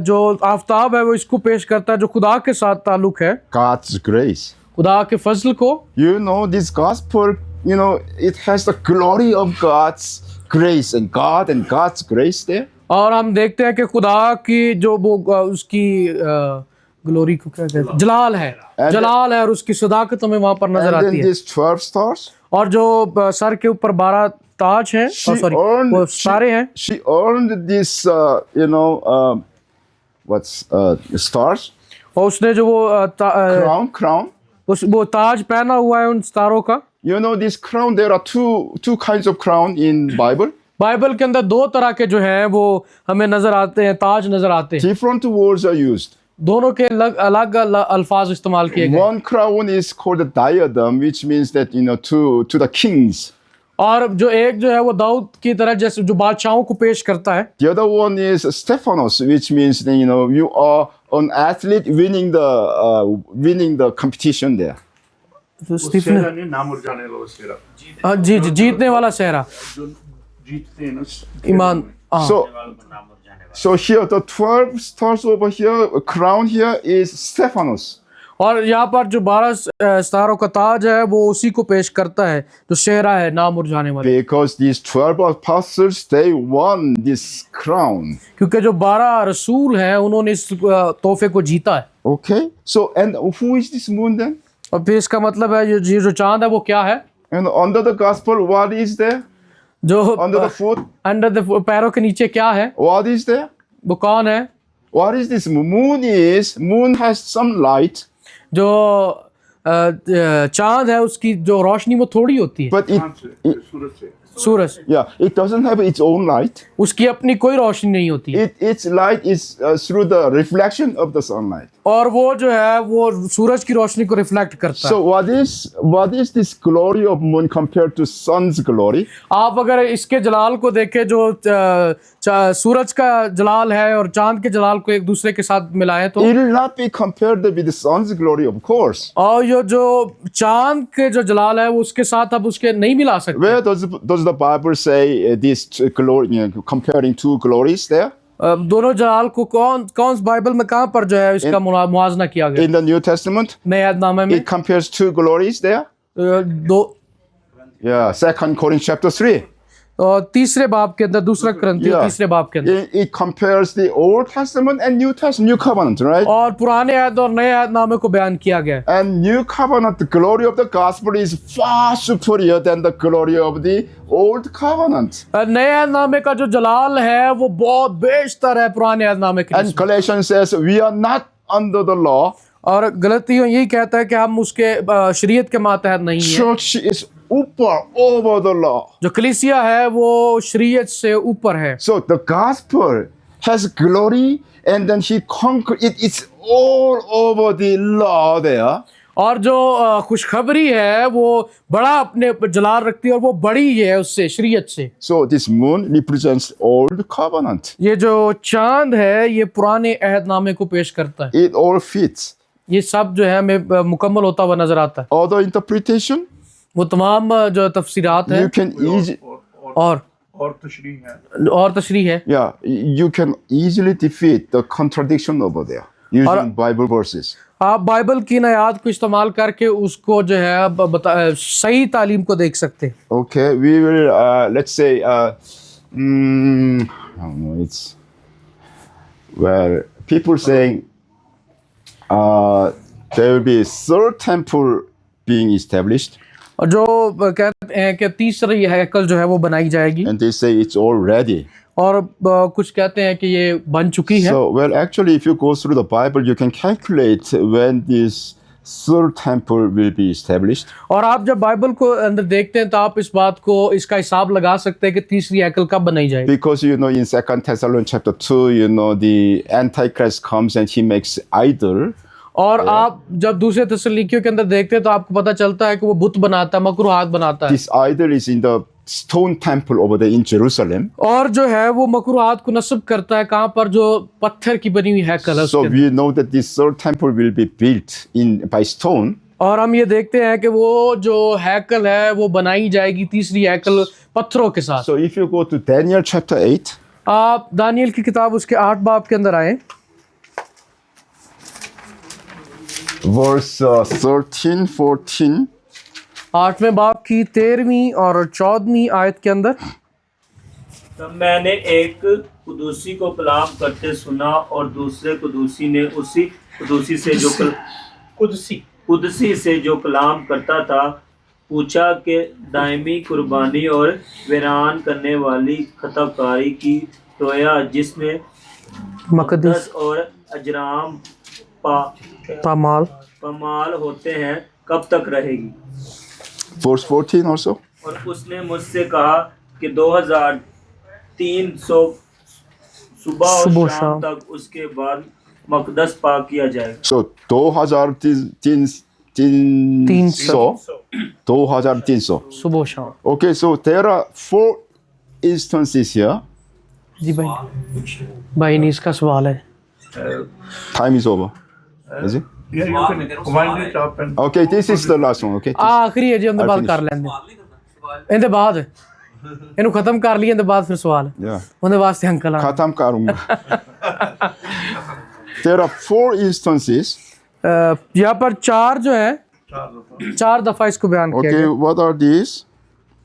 जो आफ्ताब है वो इसको पेश करता है जो खुदा के साथ ताल्लुक है, God's grace. खुदा के फजल को। You know, this gospel, you know, it has the glory of God's grace and God's grace there. और हम देखते हैं कि खुदा की जो वो उसकी ग्लोरी को क्या कहते हैं, जलाल है, जलाल है और उसकी सदाकत हमें वहां पर नजर And आती then है। these 12 stars, और जो सर के ऊपर 12 ताज हैं, सॉरी वो सारे हैं, she earned this, stars, और उसने जो वो crown. वो ताज पहना हुआ है उन सितारों का। You know, this crown, there are two kinds of crown in Bible. Bible के अंदर दो तरह के जो हैं वो हमें नजर आते हैं, ताज नजर आते हैं। Different words are used. दोनों के अलग अल्फाज इस्तेमाल किए गए। One crown is called a diadem, which means that, to the kings. और जो एक जो है वो दाऊद की तरह जैसे जो बादशाहों को पेश करता है। The other one is Stephanos, which means that, you are an athlete winning the competition there. तो स्टीफन सेहरा ने नाम जाने लो सेहरा हाँ जी जी, जीतने वाला सेहरा, जो जीतते हैं ना ईमान। हाँ। So here, the 12 stars over here, crown here is Stephanos. और यहाँ पर जो 12 सितारों का ताज है वो उसी को पेश करता है जो सेहरा है नाम मुरझाने वाला। Because these 12 apostles, they won this crown. क्योंकि जो 12 रसूल हैं उन्होंने इस तोहफे को जीता है। Okay? So, and who is this moon then? और फिर इसका मतलब है ये जो चांद है वो क्या है? And under the gospel, what is there? जो Under the foot, under the पैरों के नीचे क्या है? what is there? वो कौन है? What is this? Moon has some light, जो चांद है उसकी जो रोशनी वो थोड़ी होती है, but सूरज से सूरज, it doesn't have its own light. उसकी अपनी कोई रोशनी नहीं होती है। Its light is through the reflection of the sunlight. और वो जो है वो सूरज की रोशनी को रिफ्लेक्ट करता है। So what is this glory of moon compared to sun's glory? आप अगर इसके जलाल को देखें जो सूरज का जलाल है और चांद के जलाल को एक दूसरे के साथ मिलाएं तो It will not be compared with the sun's glory, of course. और ये जो चांद के जो जलाल है वो उसके साथ अब उसके नहीं मिला सकते। Where does the Bible say this glory, comparing two glories there? दोनों जलाल को कौन बाइबल में कहाँ पर जो है इसका मुआजना किया गया? In the New Testament, नए अहदनामे में it compares two glories there. दो 2 Corinthians chapter 3. और तीसरे बाब के अंदर, दूसरा करंथियों तीसरे बाब के अंदर It compares the Old Testament and New Testament, New Covenant, right? और पुराने अहद और नए अहदनामे को बयान किया गया है। And New Covenant, the glory of the gospel is far superior than the glory of the Old Covenant. नए अहदनामे का जो जलाल है वो बहुत बेशतर है पुराने अहदनामे के And निस्बत। Galatians says we are not under the law. और गलतियों यही कहता है कि हम उसके शरीयत के मातहत नहीं है। Church is over the law. जो कलीसिया है वो शरीयत से ऊपर है। So the gospel has glory, and then he conquered it. It's all over the law there. और जो खुशखबरी है वो बड़ा अपने जलाल रखती है और वो बड़ी है उससे, शरीयत से। So this moon represents old covenant. ये जो चांद है ये पुराने अहदनामे को पेश करता है। It all fits. ये सब जो है हमें मुकम्मल होता हुआ नजर आता है। Other interpretation, वो तमाम जो तफसीरात है you can easily, और तशरीह है और तशरीह है, you can easily defeat the contradiction over there using Bible verses. आप बाइबल की आयात को इस्तेमाल करके उसको जो है सही तालीम को देख सकते हैं। Okay, we will let's say I don't know, it's where people saying there will be a third temple being established, और जो कहते हैं कि तीसरी हैकल जो है वो बनाई जाएगी, and they say it's all ready. और कुछ कहते हैं कि ये बन चुकी है। So, well, actually, if you go through the Bible, you can calculate when this third temple will be established. और आप जब बाइबल को अंदर देखते हैं तो आप इस बात को इसका हिसाब लगा सकते हैं कि तीसरी हैकल कब बनाई जाएगी। Because in 2 Thessalonians chapter 2, the Antichrist comes and he makes idol. और आप जब दूसरे थिस्सलुनीकियों के अंदर देखते हैं तो आपको पता चलता है कि वो बुत बनाता है, मकरूहात बनाता है। This idol is in the stone temple over there in Jerusalem. और जो है वो मकरूहात को नस्ब करता है कहाँ पर, जो पत्थर की बनी हुई हैकल है So उसके we know that this third temple will be built by stone. और हम ये देखते हैं कि वो जो हैकल है वो बनाई जाएगी तीसरी हैकल पत्थरों के साथ। So if you go to Daniel chapter 8, आप दानियल की किताब उसके 8 बाब के अंदर आए, verse 13, 14, 8वें बाब की 13वीं और 14वीं आयत के अंदर। तब मैंने एक कुदूसी को कलाम करते सुना और दूसरे कुदूसी ने उसी कुदूसी से जो कुदसी से जो कलाम करता था पूछा कि दायमी कुर्बानी और वीरान करने वाली खताकारी की रोया जिसमें मकदस और अजराम पमाल होते हैं कब तक रहेगी। verse 14 also. और उसने मुझसे कहा कि 2300 सुबह और शाम तक उसके बाद मकदस पाक किया जाएगा। So 2300. सुबह शाम। Okay, so there are 4 instances here. जी भाई, भाई नहीं इसका सवाल है। Time is over. Is it? Yeah, you can wind it up and Okay, this is the last one. Okay. आखिरी है जी, उनके बाद कर लेंगे, इनके बाद इन्हें खत्म कर लिया, इनके बाद फिर सवाल Yeah. उनके वास्ते अंकल आ खत्म करूंगा. There are 4 instances. यहाँ पर 4 जो है 4 दफा इसको बयान किया Okay, गया। what are these?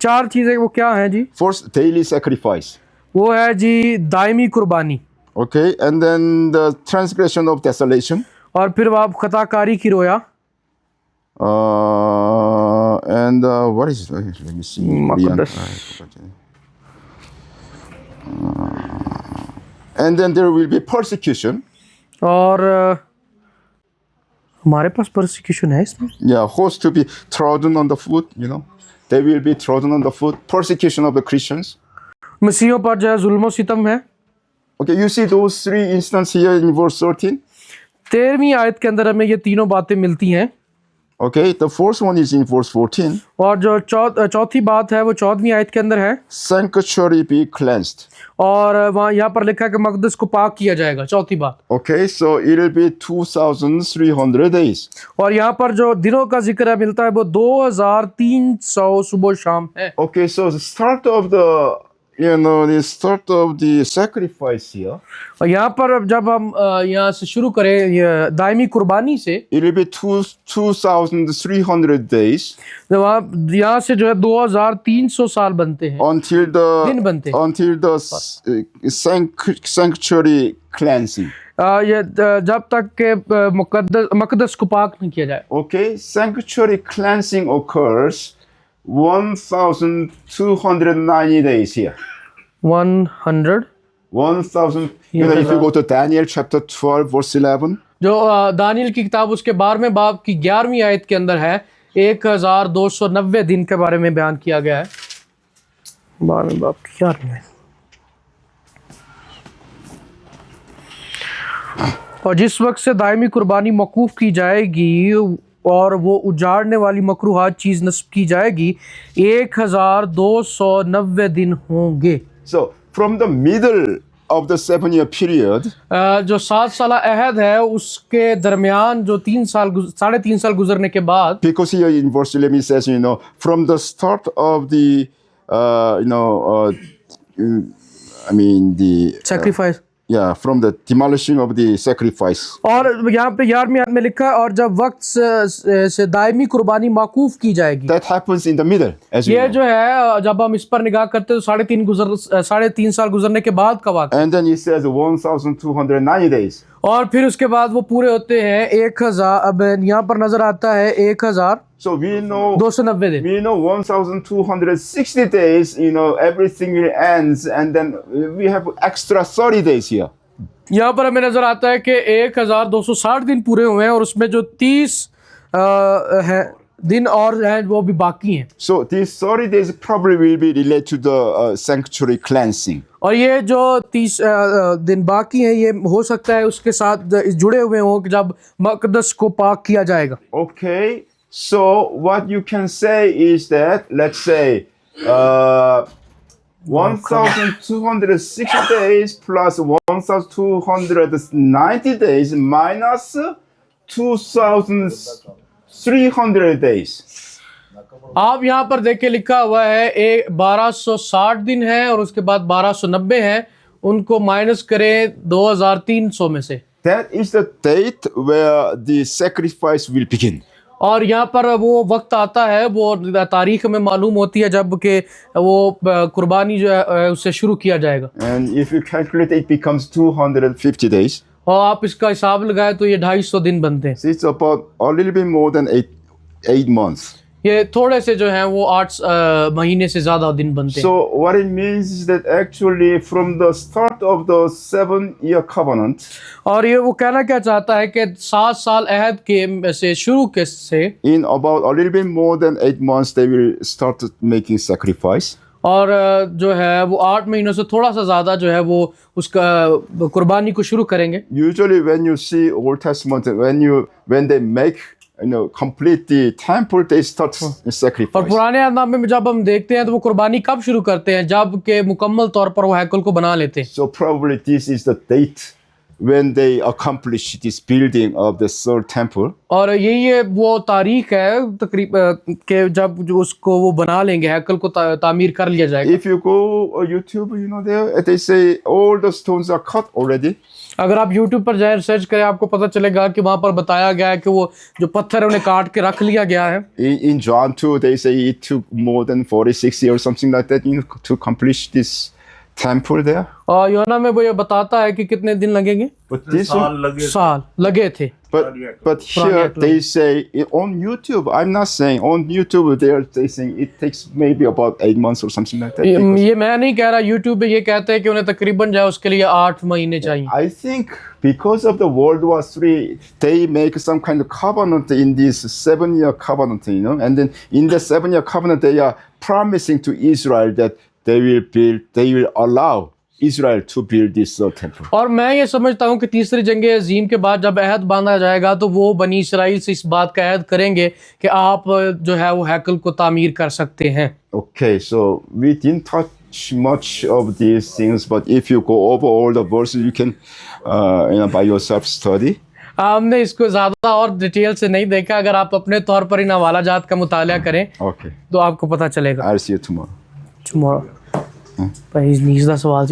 4 चीजें वो क्या हैं जी? First, daily sacrifice. वो है जी दायमी कुर्बानी, Okay, and then the transgression of desolation. और फिर आप खताकारी की रोया, And what is it? Let me see. Maqdas. And then there will be persecution. और हमारे पास परसिक्यूशन है इसमें। Yeah, host to be trodden on the foot, you know. They will be trodden on the foot. Persecution of the Christians. मसीहों पर जो है जुल्म सितम है। Okay, you see those 3 instances here in verse 13? 13वीं आयत के अंदर हमें ये तीनों बातें मिलती हैं। Okay, the first one is in verse 14. और जो चौथी बात है वो 14वीं आयत के अंदर है, Sanctuary be cleansed. और वहाँ यहाँ पर लिखा है कि मकदस को पाक किया जाएगा, चौथी बात। Okay, so it will be 2,300 days. और यहाँ पर जो दिनों का जिक्र मिलता है वो 2300 सुबह शाम है। Okay, so the start of the sacrifice here, और यहाँ पर अब जब हम यहाँ से शुरू करें ये दायमी कुर्बानी से, it will be 2,300 days जब आप यहाँ से जो है 2300 साल बनते हैं, until the sanctuary cleansing. ये जब तक के मकदस को पाक नहीं किया जाए। Okay, sanctuary cleansing occurs 1,290 days here. 100 1,000. You know, if you go to Daniel chapter 12 verse 11. जो दानियल की किताब उसके 12वें बाब की 11वीं आयत के अंदर है, 1290 दिन के बारे में बयान किया गया है। 12वें बाब की 11वीं आयत। और जिस वक्त से दायमी कुर्बानी मौकूफ की जाएगी और वो उजाड़ने वाली मकरूहात चीज़ नस्ब की जाएगी, 1290 दिन होंगे। So from the middle of the 7-year period, जो 7 साल अहद है उसके दरमियान जो 3 साल गुजरने के बाद, because here in verse 11 it says, you know, from the start of the, sacrifice, from the demolishing of the sacrifice. और यहाँ पे 11वीं आयत में लिखा है और जब वक्त से दायमी कुर्बानी माकूफ की जाएगी। That happens in the middle, as you ये know. जो है जब हम इस पर निगाह करते हैं तो 3.5 साल गुजरने के बाद का वाक़। And then it says 1,290 days. और फिर उसके बाद वो पूरे होते हैं 1000। अब यहाँ पर नजर आता है 1290 So we know दिन। 1,260 days, you know, everything ends, and then we have extra 30 days here. यहाँ पर हमें नजर आता है कि 1260 दिन पूरे हुए हैं और उसमें जो 30 दिन और हैं वो भी बाकी हैं। So these 30 days probably will be related to the sanctuary cleansing. और ये जो 30 दिन बाकी हैं ये हो सकता है उसके साथ जुड़े हुए हों कि जब मकदस को पाक किया जाएगा। Okay, so what you can say is that, let's say 1,260 days plus 1,290 days minus 2,000 300 days. आप यहाँ पर देखिए लिखा हुआ है 1260 दिन है और उसके बाद 1290 है, उनको माइनस करें 2300 में से। That is the date where the sacrifice will begin. और यहाँ पर वो वक्त आता है, वो तारीख में मालूम होती है जब के वो कुर्बानी जो है उससे शुरू किया जाएगा। And if you calculate, it becomes 250 days. और आप इसका हिसाब लगाए तो ये 250 दिन बनते हैं। So it's about a little bit more than eight months. ये थोड़े से जो हैं वो 8 महीने से ज़्यादा दिन बनते हैं। So what it means is that actually from the start of the 7-year covenant, और ये वो कहना क्या चाहता है कि 7 साल अहद के से शुरू के से in about a little bit more than 8 months, they will start making sacrifice. और जो है वो 8 महीनों से थोड़ा सा ज़्यादा जो है वो उसका कुर्बानी को शुरू करेंगे। Usually when you see Old Testament, when they make complete the temple, they start और sacrifice. पुराने अहदनामे में जब हम देखते हैं तो वो कुर्बानी कब शुरू करते हैं? जब के मुकम्मल तौर पर वो हैकल को बना लेते हैं। So probably this is the date when they accomplish this building of the third temple. और यही वो तारीख है तकरीब के जब जो उसको वो बना लेंगे, हैकल को तामीर कर लिया जाएगा। If you go on YouTube, there they say all the stones are cut already. अगर आप YouTube पर जाएं रिसर्च करें, आपको पता चलेगा कि वहाँ पर बताया गया है कि वो जो पत्थर है उन्हें काट के रख लिया गया है। In John 2, they say it took more than 46 years, something like that, to accomplish this temple there. और यूहन्ना में वो ये बताता है कि कितने दिन लगेंगे, But this one, साल लगे थे। but here they say on YouTube. I'm not saying on YouTube. They saying it takes maybe about 8 months or something like that. ये मैं नहीं कह रहा, YouTube पे ये कहते हैं कि उन्हें तकरीबन जाए उसके लिए 8 महीने चाहिए। I think because of the World War III, they make some kind of covenant in this 7-year covenant, and then in the 7-year covenant, they are promising to Israel that they will allow Israel to build this temple. और मैं ये समझता हूँ कि तीसरी जंग अजीम के बाद जब अहद बांधा जाएगा तो वो बनी इसराइल से इस बात का अहद करेंगे कि आप जो है वो हैकल को तामीर कर सकते हैं। Okay, so we didn't touch much of these things, but if you go over all the verses, you can, by yourself study. हमने इसको ज़्यादा और डिटेल से नहीं देखा, अगर आप अपने तौर पर इन हवाला जात का मुताला करें Okay, तो आपको पता चलेगा। I'll see you tomorrow. Tomorrow। भाई नीज़ दा सवाल